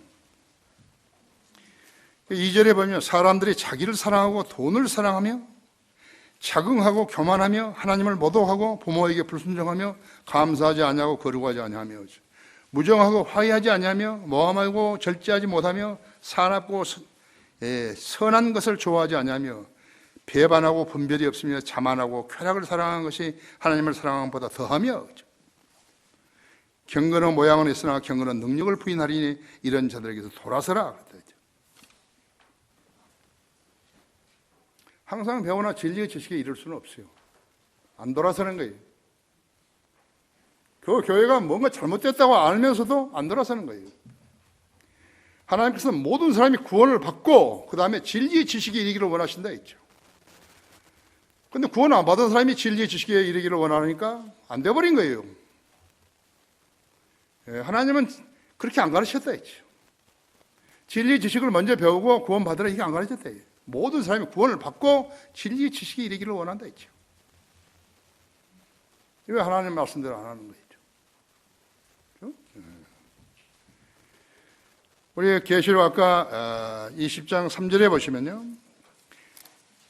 2절에 보면 사람들이 자기를 사랑하고 돈을 사랑하며 자긍하고 교만하며 하나님을 모독하고 부모에게 불순종하며 감사하지 아니하고 거룩하지 아니하며 무정하고 화해하지 아니하며 모함하고 절제하지 못하며 사납고 선한 것을 좋아하지 아니하며 배반하고 분별이 없으며 자만하고 쾌락을 사랑하는 것이 하나님을 사랑하는 것보다 더하며 경건의 모양은 있으나 경건의 능력을 부인하리니 이런 자들에게서 돌아서라. 항상 배우나 진리의 지식에 이를 수는 없어요. 안 돌아서는 거예요. 그 교회가 뭔가 잘못됐다고 알면서도 안 돌아서는 거예요. 하나님께서는 모든 사람이 구원을 받고 그 다음에 진리의 지식에 이르기를 원하신다 했죠. 그런데 구원 안 받은 사람이 진리의 지식에 이르기를 원하니까 안 돼버린 거예요. 하나님은 그렇게 안 가르쳤다 했죠. 진리의 지식을 먼저 배우고 구원 받으라 이게 안 가르쳤다 했죠. 모든 사람이 구원을 받고 진리의 지식에 이르기를 원한다 했죠. 왜 하나님 말씀대로 안 하는 거죠? 우리 계시록 아까 20장 3절에 보시면요,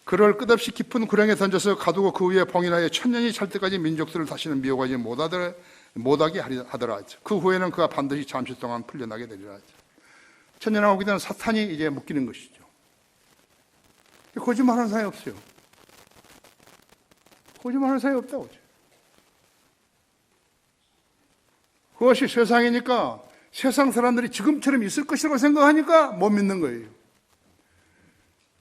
그를 끝없이 깊은 구렁에 던져서 가두고 그 위에 봉인하여 천년이 찰 때까지 민족들을 다시는 미혹하지 못하게 하더라. 그 후에는 그가 반드시 잠시 동안 풀려나게 되리라. 천년하고 오게 되면 사탄이 이제 묶이는 것이죠. 거짓말하는 사람이 없어요. 거짓말하는 사람이 없다고. 그것이 세상이니까 세상 사람들이 지금처럼 있을 것이라고 생각하니까 못 믿는 거예요.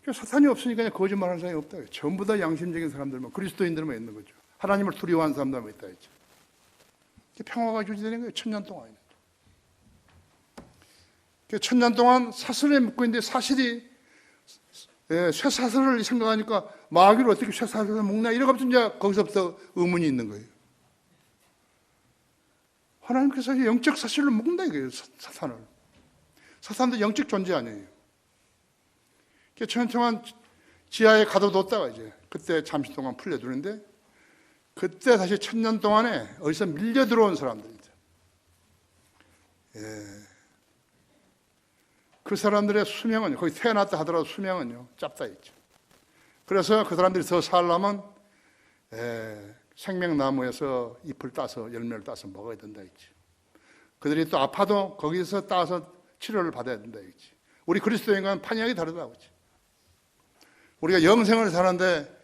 사탄이 없으니까 거짓말하는 사람이 없다. 전부 다 양심적인 사람들만, 그리스도인들만 있는 거죠. 하나님을 두려워하는 사람들만 있다 했죠. 평화가 유지되는 거예요. 천년 동안. 천년 동안 사슬에 묶고 있는데 사실이 쇠사슬을 생각하니까 마귀를 어떻게 쇠사슬을 묶나 이래가지고 이제 거기서부터 의문이 있는 거예요. 하나님께서 영적 사실로 묶는다 이거예요. 사탄을. 사탄도 영적 존재 아니에요. 천년 동안 지하에 가둬뒀다가 이제 그때 잠시 동안 풀려주는데 그때 다시 천년 동안에 어디서 밀려 들어온 사람들이죠. 그 사람들의 수명은 거기 태어났다 하더라도 수명은요 짧다 했죠. 그래서 그 사람들이 더 살려면 생명나무에서 잎을 따서 열매를 따서 먹어야 된다 했지. 그들이 또 아파도 거기서 따서 치료를 받아야 된다 했지. 우리 그리스도인과는 판이하게 다르다고 했지. 우리가 영생을 사는데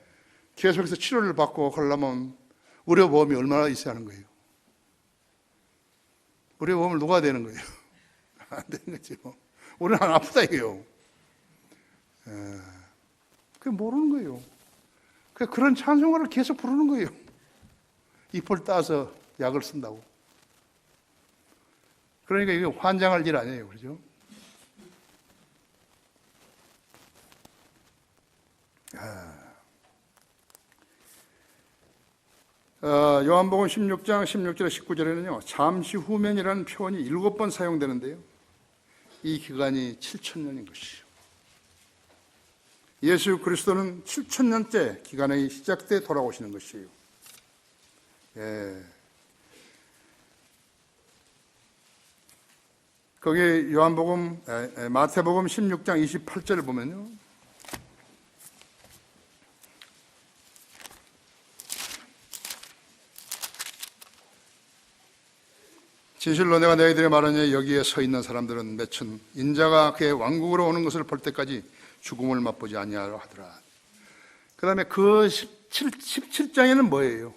계속해서 치료를 받고 하려면 의료보험이 얼마나 있어야 하는 거예요? 의료보험을 누가 되는 거예요? 안 되는 거지 뭐. 우리는 안 아프다 이게요. 그게 모르는 거예요. 그런 찬송가를 계속 부르는 거예요. 잎을 따서 약을 쓴다고. 그러니까 이게 환장할 일 아니에요. 그렇죠? 요한복음 16장 16절에 19절에는요 잠시 후면이라는 표현이 7번 사용되는데요, 이 기간이 7,000년인 것이죠. 예수 그리스도는 7,000년째 기간이 시작돼 돌아오시는 것이에요. 거기 요한복음 마태복음 16장 28절을 보면요, 진실로 내가 너희들에게 말하니 여기에 서 있는 사람들은 몇천 인자가 그의 왕국으로 오는 것을 볼 때까지 죽음을 맛보지 아니하려 하더라. 그 다음에 그 17장에는 뭐예요?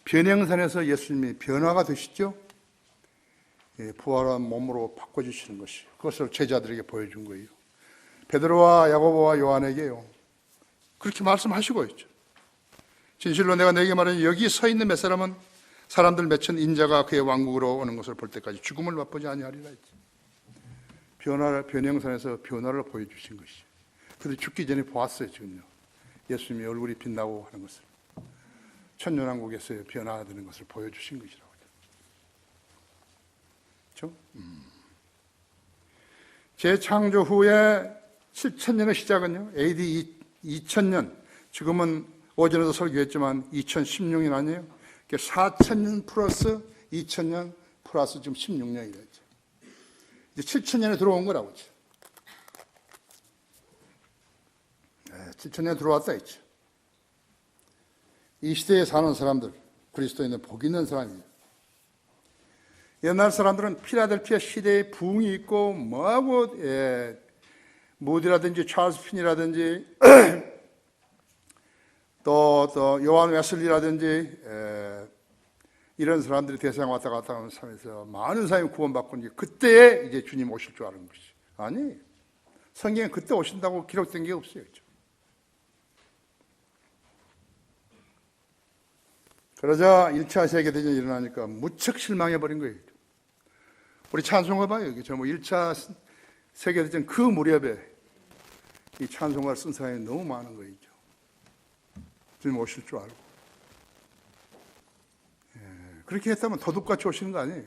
변형산에서 예수님이 변화가 되시죠? 부활한 몸으로 바꿔주시는 것이, 그것을 제자들에게 보여준 거예요. 베드로와 야고보와 요한에게요 그렇게 말씀하시고 있죠. 진실로 내가 너에게 말하니 여기 서 있는 몇 사람들 몇천 인자가 그의 왕국으로 오는 것을 볼 때까지 죽음을 맛보지 아니하리라 했지. 변형산에서 변화를 보여주신 것이죠. 그들 죽기 전에 보았어요. 지금요 예수님이 얼굴이 빛나고 하는 것을, 천년왕국에서의 변화되는 것을 보여주신 것이라고. 그렇죠? 재창조 후에 7,000년의 시작은요 AD 2000년, 지금은 오전에도 설교했지만 2016년 아니에요? 4,000년 플러스 2,000년 플러스 지금 16년이랬죠. 이제 7,000년에 들어온 거라고 했죠. 7,000년에 들어왔다 했죠. 이 시대에 사는 사람들, 그리스도인은 복 있는 사람이에요. 옛날 사람들은 필라델피아 시대에 부흥이 있고 뭐하고 무디라든지 찰스 핀이라든지 또 요한 웨슬리라든지 이런 사람들이 대세상 왔다 갔다 하는 삶에서 많은 사람이 구원받고 이제 그때에 이제 주님 오실 줄 아는 것이. 아니, 성경에 그때 오신다고 기록된 게 없어요. 그렇죠? 그러자 1차 세계대전이 일어나니까 무척 실망해버린 거예요. 우리 찬송가 봐요. 여기 저 1차 세계대전 그 무렵에 이 찬송가를 쓴 사람이 너무 많은 거죠. 주님 오실 줄 알고. 그렇게 했다면 도둑같이 오시는 거 아니에요.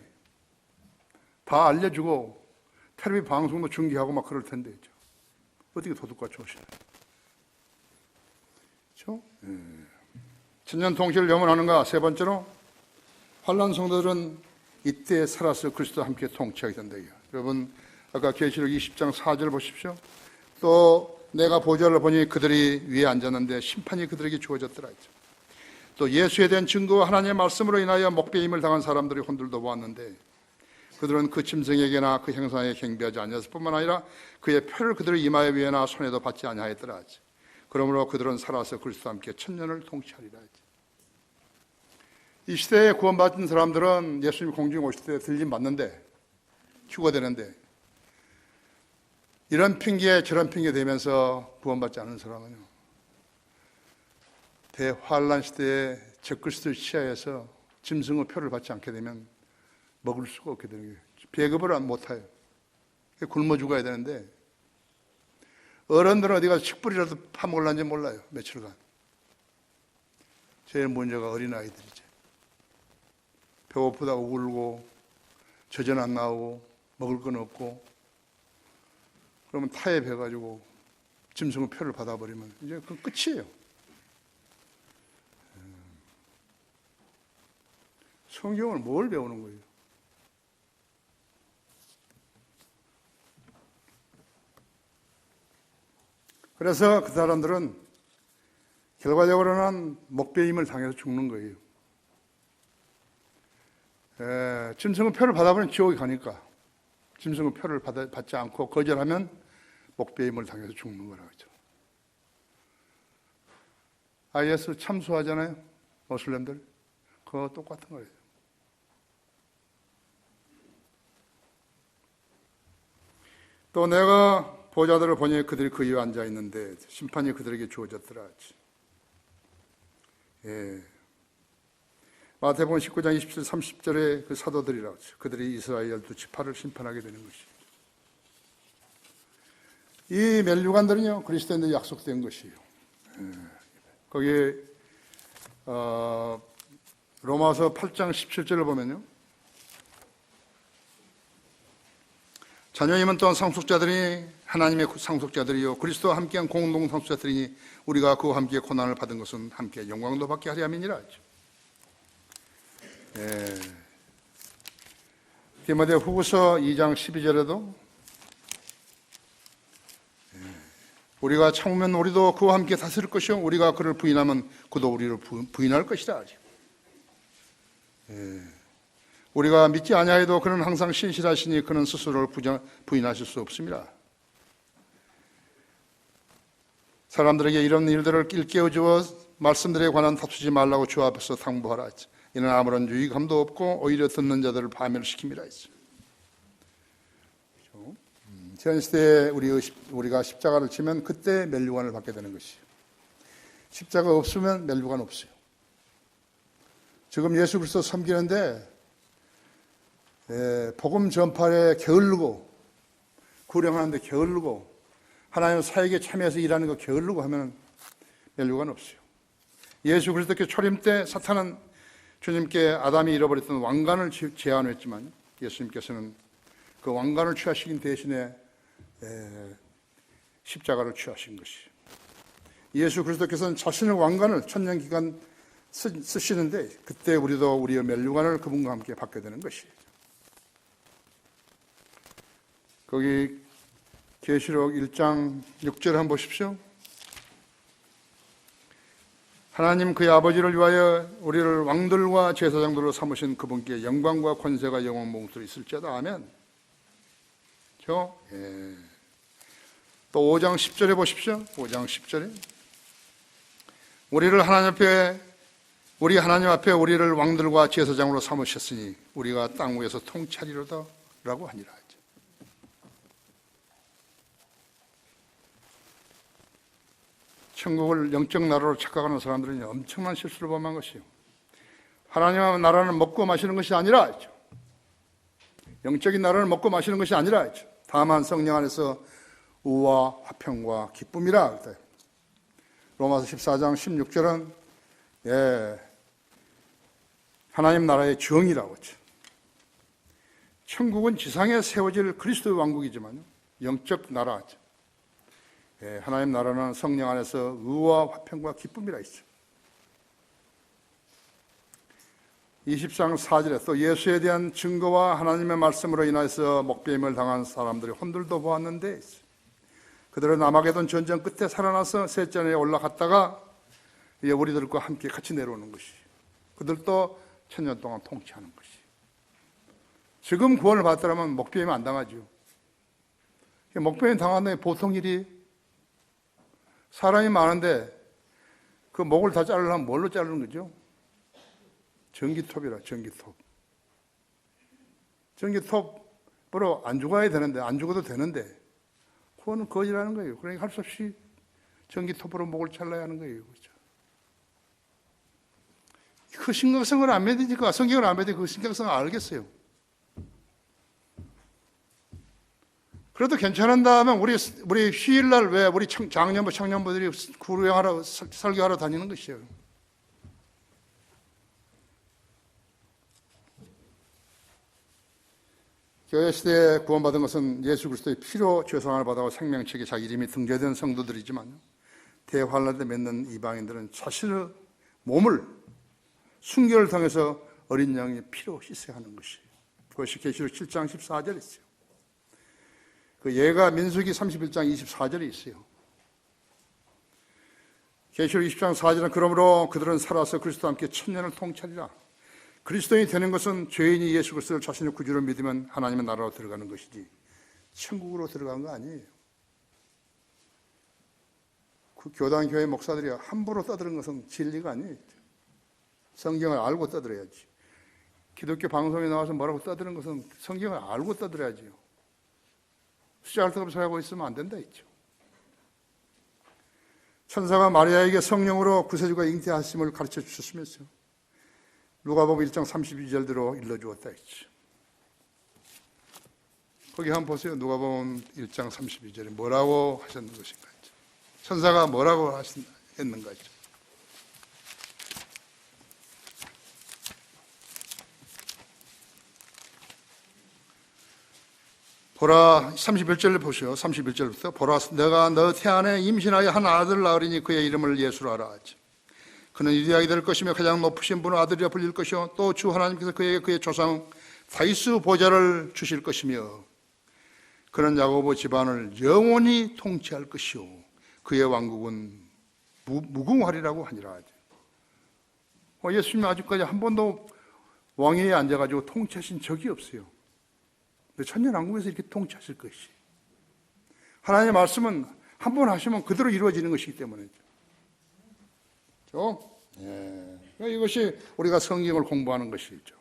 다 알려주고 텔레비 방송도 중계하고 막 그럴 텐데 어떻게 도둑같이 오시나요? 그렇죠? 천년 통치를 염원하는가? 세 번째로 환난 성도들은 이때 살아서 그리스도와 함께 통치하게 된다. 여러분 아까 계시록 20장 4절 보십시오. 또 내가 보좌를 보니 그들이 위에 앉았는데 심판이 그들에게 주어졌더라. 또 예수에 대한 증거와 하나님의 말씀으로 인하여 목배임을 당한 사람들이 혼들도 보았는데 그들은 그 짐승에게나 그 형상에 경배하지 아니했을 뿐만 아니라 그의 표를 그들의 이마에 위에나 손에도 받지 아니하였더라. 그러므로 그들은 살아서 그리스도와 함께 천년을 통치하리라. 이 시대에 구원받은 사람들은 예수님 공중에 오실 때 들림 받는데 휴거되는데 이런 핑계 저런 핑계 대면서 구원받지 않은 사람은요, 대환란 시대에 적그리스도의 시야에서 짐승의 표를 받지 않게 되면 먹을 수가 없게 되는 거예요. 배급을 못해요. 굶어 죽어야 되는데 어른들은 어디 가서 식불이라도 파먹을란지 몰라요. 며칠간. 제일 문제가 어린아이들이죠. 배고프다고 울고 젖은 안 나오고 먹을 건 없고 그러면 타협해가지고 짐승의 표를 받아버리면 이제 그건 끝이에요. 성경을 뭘 배우는 거예요? 그래서 그 사람들은 결과적으로는 목배임을 당해서 죽는 거예요. 짐승의 표를 받아버리면 지옥에 가니까 짐승의 표를 받지 않고 거절하면 목배임을 당해서 죽는 거라고 하죠. IS 참수하잖아요. 모슬렘들. 그거 똑같은 거예요. 또 내가 보좌들을 보니 그들이 그 위에 앉아 있는데 심판이 그들에게 주어졌더라. 마태복음 19장 27, 30절에 그 사도들이라고 하죠. 그들이 이스라엘 12지파를 심판하게 되는 것이죠. 이 멸류관들은요, 그리스도인들이 약속된 것이에요. 거기 로마서 8장 17절을 보면요, 자녀임은 또한 상속자들이 하나님의 상속자들이요 그리스도와 함께한 공동 상속자들이니 우리가 그와 함께 고난을 받은 것은 함께 영광도 받게 하려 함이니라 하죠. 디모데 후서 2장 12절에도 우리가 참으면 우리도 그와 함께 다스릴 것이요 우리가 그를 부인하면 그도 우리를 부인할 것이다 하죠. 우리가 믿지 아니하여도 그는 항상 신실하시니 그는 스스로를 부인하실 수 없습니다. 사람들에게 이런 일들을 일깨워주어 말씀들에 관한 다투지 말라고 주 앞에서 당부하라 했죠. 이는 아무런 유익함도 없고 오히려 듣는 자들을 파멸시킵니다 했죠. 현 시대에 우리가 십자가를 치면 그때 멸류관을 받게 되는 것이에요. 십자가 없으면 멸류관 없어요. 지금 예수 그리스도 섬기는데 복음 전파에 게을르고 구령하는데 게을르고 하나님 사역에 참여해서 일하는 거 게을르고 하면 멸류관 없어요. 예수 그리스도께 초림 때 사탄은 주님께 아담이 잃어버렸던 왕관을 제안했지만 예수님께서는 그 왕관을 취하시긴 대신에 십자가를 취하신 것이에요. 예수 그리스도께서는 자신의 왕관을 천년 기간 쓰시는데 그때 우리도 우리의 멸류관을 그분과 함께 받게 되는 것이에요. 거기 계시록 1장 6절 한번 보십시오. 하나님 그의 아버지를 위하여 우리를 왕들과 제사장들로 삼으신 그분께 영광과 권세가 영원 몽수로 있을지어다. 아멘. 또 5장 10절에 보십시오. 5장 10절에 우리를 하나님 앞에 우리 하나님 앞에 우리를 왕들과 제사장으로 삼으셨으니 우리가 땅 위에서 통찰이로다 라고 하니라 하죠. 천국을 영적 나라로 착각하는 사람들은 엄청난 실수를 범한 것이요, 하나님의 나라는 먹고 마시는 것이 아니라 하죠. 영적인 나라는 먹고 마시는 것이 아니라 하죠. 다만 성령 안에서 의와 화평과 기쁨이라. 로마서 14장 16절은 하나님 나라의 정의라고 하죠. 천국은 지상에 세워질 그리스도의 왕국이지만 영적 나라죠. 하나님 나라는 성령 안에서 의와 화평과 기쁨이라 있죠. 20장 4절에 또 예수에 대한 증거와 하나님의 말씀으로 인해서 목배임을 당한 사람들이 혼들도 보았는데 그들은 아마게돈 전쟁 끝에 살아나서 셋째 날에 올라갔다가 이제 우리들과 함께 같이 내려오는 것이, 그들도 천년 동안 통치하는 것이. 지금 구원을 받더라면 목배임 안 당하죠. 목배임 당하는 게 보통 일이, 사람이 많은데 그 목을 다 자르려면 뭘로 자르는 거죠? 전기톱이라, 전기톱. 전기톱으로 안 죽어야 되는데, 안 죽어도 되는데, 그거는 거짓이라는 거예요. 그러니까 할 수 없이 전기톱으로 목을 잘라야 하는 거예요. 그렇죠? 그 심각성을 안 믿으니까, 성경을 안 믿으니까 그 심각성을 알겠어요. 그래도 괜찮은다면 우리 휴일날 왜 우리 장년부, 청년부들이 구루행하러, 설교하러 다니는 것이에요. 교회 시대에 구원받은 것은 예수 그리스도의 피로 죄사함을 받아 생명책에 자기 이름이 등재된 성도들이지만, 대환란 때 맺는 이방인들은 자신의 몸을 순교를 통해서 어린 양의 피로 희생하는 것이에요. 그것이 계시록 7장 14절에 있어요. 그 예가 민수기 31장 24절에 있어요. 계시록 20장 4절은 그러므로 그들은 살아서 그리스도와 함께 천년을 통치하리라. 그리스도인이 되는 것은 죄인이 예수 그리스도를 자신의 구주로 믿으면 하나님의 나라로 들어가는 것이지 천국으로 들어가는 거 아니에요. 그 교단 교회 목사들이 함부로 떠드는 것은 진리가 아니에요. 성경을 알고 떠들어야지. 기독교 방송에 나와서 뭐라고 떠드는 것은 성경을 알고 떠들어야지요. 수지할 데 없이 하고 있으면 안 된다 했죠. 천사가 마리아에게 성령으로 구세주가 잉태하심을 가르쳐 주셨으면서 누가복음 1장 32절대로 일러주었다 했죠. 거기 한번 보세요. 누가복음 1장 32절에 뭐라고 하셨는 것인가. 천사가 뭐라고 했는가 했죠. 보라, 31절을 보시오. 31절부터 보라, 내가 너 태안에 임신하여 한 아들을 낳으리니 그의 이름을 예수로 하라 하지. 그는 유대하게 될 것이며 가장 높으신 분의 아들이라 불릴 것이요 또 주 하나님께서 그에게 그의 조상 다윗의 보좌를 주실 것이며 그는 야고보 집안을 영원히 통치할 것이요 그의 왕국은 무궁하리라고 하니라 하지. 예수님이 아직까지 한 번도 왕위에 앉아가지고 통치하신 적이 없어요. 근데 천년왕국에서 이렇게 통치하실 것이, 하나님의 말씀은 한 번 하시면 그대로 이루어지는 것이기 때문에. 그렇죠? 이것이 우리가 성경을 공부하는 것이죠.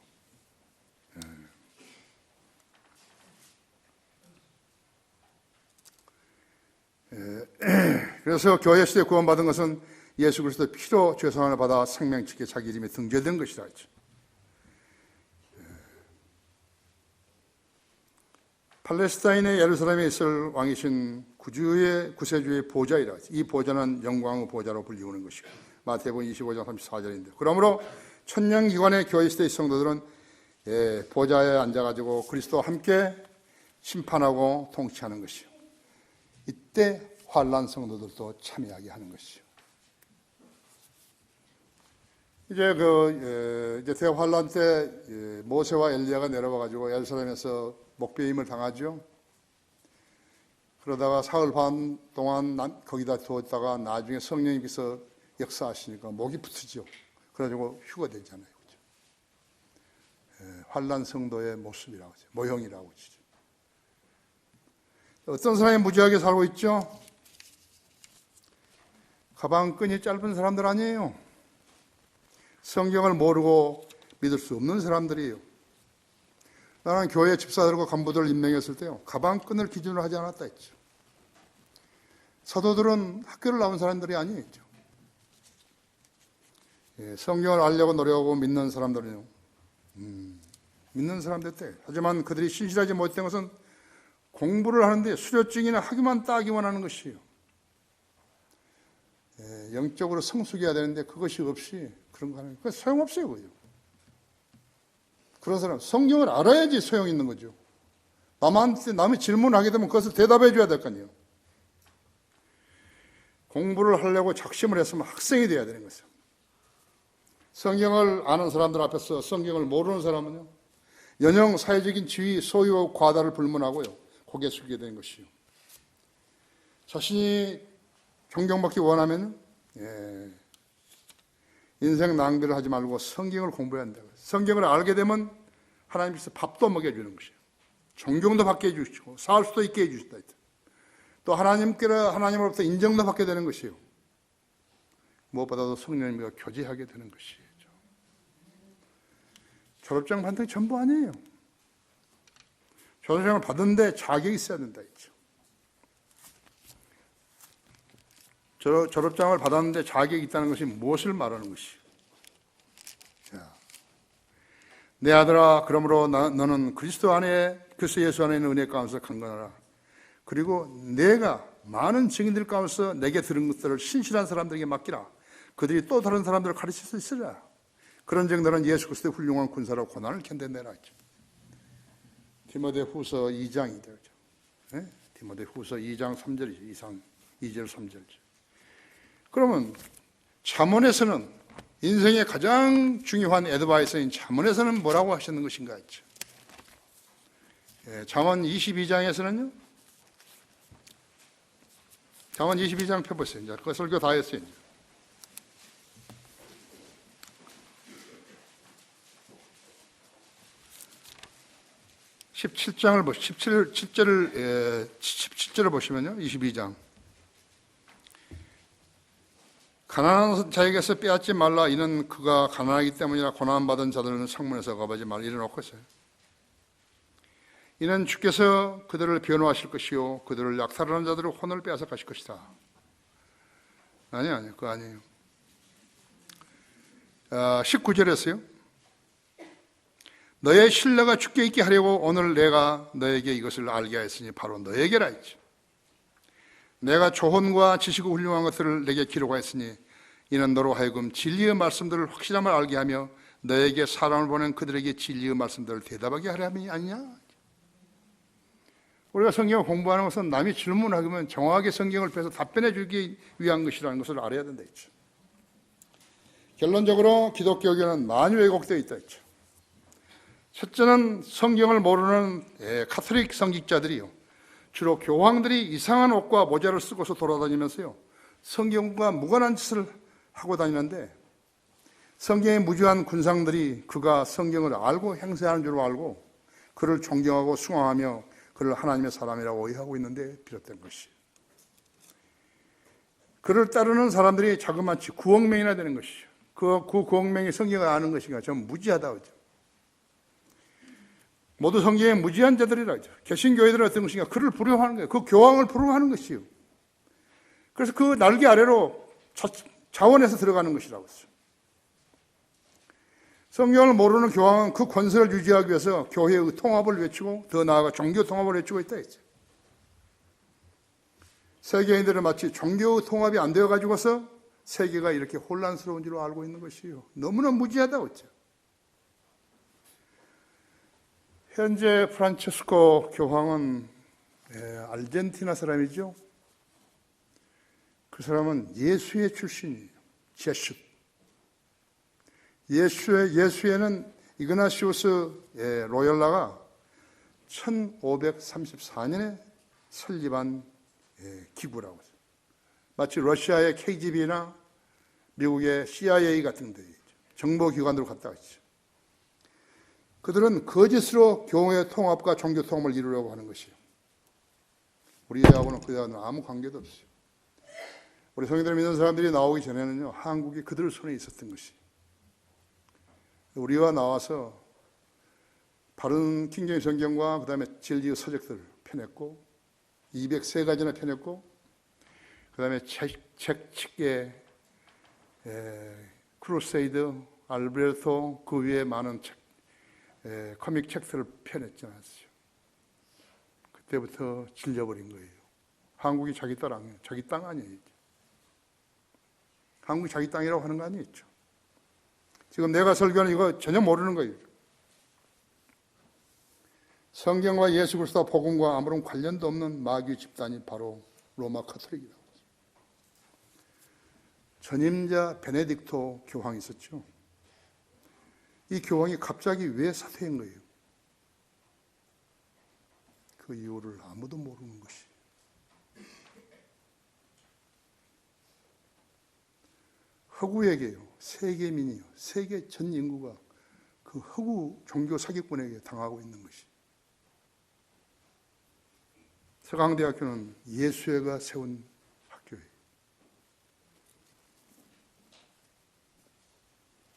그래서 교회 시대에 구원받은 것은 예수 그리스도의 피로 죄사함을 받아 생명책에 자기 이름이 등재된 것이라 하죠. 팔레스타인의 예루살렘에 있을 왕이신 구세주의 보좌이라 하죠. 이 보좌는 영광의 보좌로 불리우는 것이고 마태복음 25장 34절인데, 그러므로 천년기관의 교회 시대의 성도들은 보좌에 앉아가지고 그리스도와 함께 심판하고 통치하는 것이요, 이때 환난 성도들도 참여하게 하는 것이요. 이제 대환란 때 모세와 엘리야가 내려와가지고 예루살렘에서 목배임을 당하죠. 그러다가 사흘 반 동안 거기다 두었다가 나중에 성령님께서 역사하시니까 목이 붙으죠. 그래가지고 휴거되잖아요. 그렇죠? 환난 성도의 모습이라고 하죠. 모형이라고 하죠. 어떤 사람이 무지하게 살고 있죠? 가방끈이 짧은 사람들 아니에요. 성경을 모르고 믿을 수 없는 사람들이에요. 나는 교회 집사들과 간부들을 임명했을 때요, 가방끈을 기준으로 하지 않았다 했죠. 사도들은 학교를 나온 사람들이 아니었죠. 성경을 알려고 노력하고 믿는 사람들은요, 믿는 사람들 때. 하지만 그들이 신실하지 못했던 것은 공부를 하는데 수료증이나 학위만 따기만 하는 것이에요. 영적으로 성숙해야 되는데 그것이 없이 그런 거 하는 거 소용없어요. 그죠? 그런 사람 성경을 알아야지 소용 있는 거죠. 남이 질문하게 되면 그것을 대답해 줘야 될 거 아니에요. 공부를 하려고 작심을 했으면 학생이 돼야 되는 거죠. 성경을 아는 사람들 앞에서 성경을 모르는 사람은요, 연영 사회적인 지위, 소유와 과다를 불문하고요, 고개 숙이게 되는 것이요. 자신이 존경받기 원하면 인생 낭비를 하지 말고 성경을 공부해야 한다. 성경을 알게 되면 하나님께서 밥도 먹여주는 것이에요. 존경도 받게 해주시고 살 수도 있게 해주신다. 또 하나님으로부터 인정도 받게 되는 것이에요. 무엇보다도 성령님과 교제하게 되는 것이죠. 졸업장 받는 게 전부 아니에요. 졸업장을 받는데 자격이 있어야 된다 했죠. 졸업장을 받았는데 자격이 있다는 것이 무엇을 말하는 것이요? 자, 내 아들아, 그러므로 너는 그리스도 예수 안에 있는 은혜 가운데서 강건하라. 그리고 내가 많은 증인들 가운데서 내게 들은 것들을 신실한 사람들에게 맡기라. 그들이 또 다른 사람들을 가르칠 수 있으리라. 그런즉 너는 예수 그리스도의 훌륭한 군사로 고난을 견뎌내라 했죠. 디모데후서 2장이죠. 네? 디모데후서 2장 3절이죠. 2절 3절이죠. 그러면 잠언에서는, 인생의 가장 중요한 애드바이서인 잠언에서는 뭐라고 하시는 것인가 했죠. 잠언 22장에서는요, 잠언 22장 펴보세요. 이제 그 설교 다 했어요. 이제. (17절을) 17절을 보시면요, 22장. 가난한 자에게서 빼앗지 말라. 이는 그가 가난하기 때문이라. 고난받은 자들은 상문에서 거부하지 말라. 이래놓고 있어요. 이는 주께서 그들을 변호하실 것이요 그들을 약탈하는 자들의 혼을 빼앗아 가실 것이다. 아니요, 그거 아니에요. 19절에서요, 너의 신뢰가 주께 있게 하려고 오늘 내가 너에게 이것을 알게 하였으니 바로 너에게라 했죠. 내가 조언과 지식이 훌륭한 것들을 내게 기록하였으니 이는 너로 하여금 진리의 말씀들을 확실함을 알게 하며 너에게 사람을 보낸 그들에게 진리의 말씀들을 대답하게 하려 함이 아니냐. 우리가 성경을 공부하는 것은 남이 질문하면 정확하게 성경을 펴서 답변해 주기 위한 것이라는 것을 알아야 된다 했죠. 결론적으로 기독교계는 많이 왜곡되어 있다 했죠. 첫째는 성경을 모르는 가톨릭 성직자들이요, 주로 교황들이 이상한 옷과 모자를 쓰고서 돌아다니면서요, 성경과 무관한 짓을 하고 다니는데, 성경에 무지한 군상들이 그가 성경을 알고 행세하는 줄 알고 그를 존경하고 숭앙하며 그를 하나님의 사람이라고 오해하고 있는데 비롯된 것이, 그를 따르는 사람들이 자그마치 9억 명이나 되는 것이죠. 그 9억 명이 성경을 아는 것이가 좀 무지하다 그죠. 모두 성경에 무지한 자들이라 하죠. 개신교회들은 어떤 것인가, 그를 부러워하는 거예요. 그 교황을 부러워하는 것이요. 그래서 그 날개 아래로 자원해서 들어가는 것이라고 했어요. 성경을 모르는 교황은 그 권세를 유지하기 위해서 교회의 통합을 외치고, 더 나아가 종교 통합을 외치고 있다 했죠. 세계인들은 마치 종교 통합이 안 되어 가지고서 세계가 이렇게 혼란스러운 줄 알고 있는 것이요, 너무나 무지하다고 했죠. 현재 프란체스코 교황은 아르헨티나 사람이죠. 그 사람은 예수의 출신이에요. 제수. 예수에는 이그나시우스 로열라가 1534년에 설립한 기구라고 해요. 마치 러시아의 KGB나 미국의 CIA 같은 데 정보기관으로 갔다 왔죠. 그들은 거짓으로 교회 통합과 종교 통합을 이루려고 하는 것이에요. 우리하고는 그들하고는 아무 관계도 없어요. 우리 성인들 믿는 사람들이 나오기 전에는요, 한국이 그들 손에 있었던 것이. 우리와 나와서 바른 킹제임 성경과 그 다음에 진리의 서적들을 펴냈고 203가지나 펴냈고 그 다음에 책에 크루세이드, 알베르토 그 위에 많은 코믹 책들을 펴냈지 않았어요. 그때부터 질려버린 거예요. 한국이 자기 땅 아니에요. 자기 땅 아니에요. 한국이 자기 땅이라고 하는 거 아니겠죠. 지금 내가 설교하는 이거 전혀 모르는 거예요. 성경과 예수 그리스도 복음과 아무런 관련도 없는 마귀 집단이 바로 로마 카톨릭이라고. 전임자 베네딕토 교황이 있었죠. 이 교황이 갑자기 왜 사퇴한 거예요? 그 이유를 아무도 모르는 것이. 허구에게요, 세계민이요, 세계 전 인구가 그 허구 종교 사기꾼에게 당하고 있는 것이. 서강대학교는 예수회가 세운 학교예요.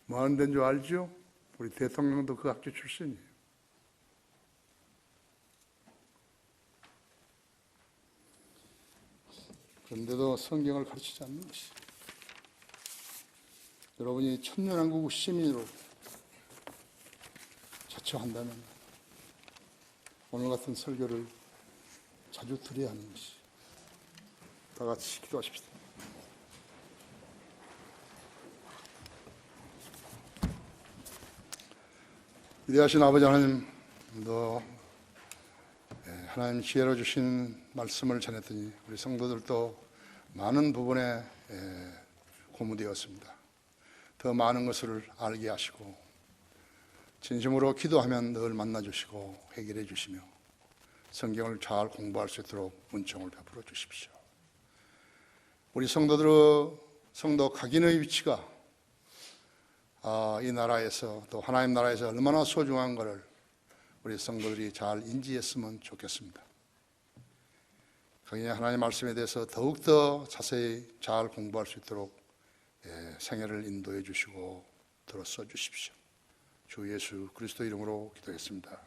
뭐 하는 데인 줄 알죠? 우리 대통령도 그 학교 출신이에요. 그런데도 성경을 가르치지 않는 것이. 여러분이 천년왕국 시민으로 자처한다면 오늘 같은 설교를 자주 드려야 하는 것이. 다 같이 기도하십시다. 위대하신 아버지 하나님, 하나님 지혜로 주신 말씀을 전했더니 우리 성도들도 많은 부분에 고무되었습니다. 더 많은 것을 알게 하시고 진심으로 기도하면 늘 만나주시고 해결해 주시며 성경을 잘 공부할 수 있도록 은총을 베풀어 주십시오. 우리 성도들의 성도 각인의 위치가 이 나라에서 또 하나님 나라에서 얼마나 소중한 것을 우리 성도들이 잘 인지했으면 좋겠습니다. 각인의 하나님 말씀에 대해서 더욱더 자세히 잘 공부할 수 있도록 생애를 인도해 주시고 들어서 주십시오. 주 예수 그리스도 이름으로 기도했습니다.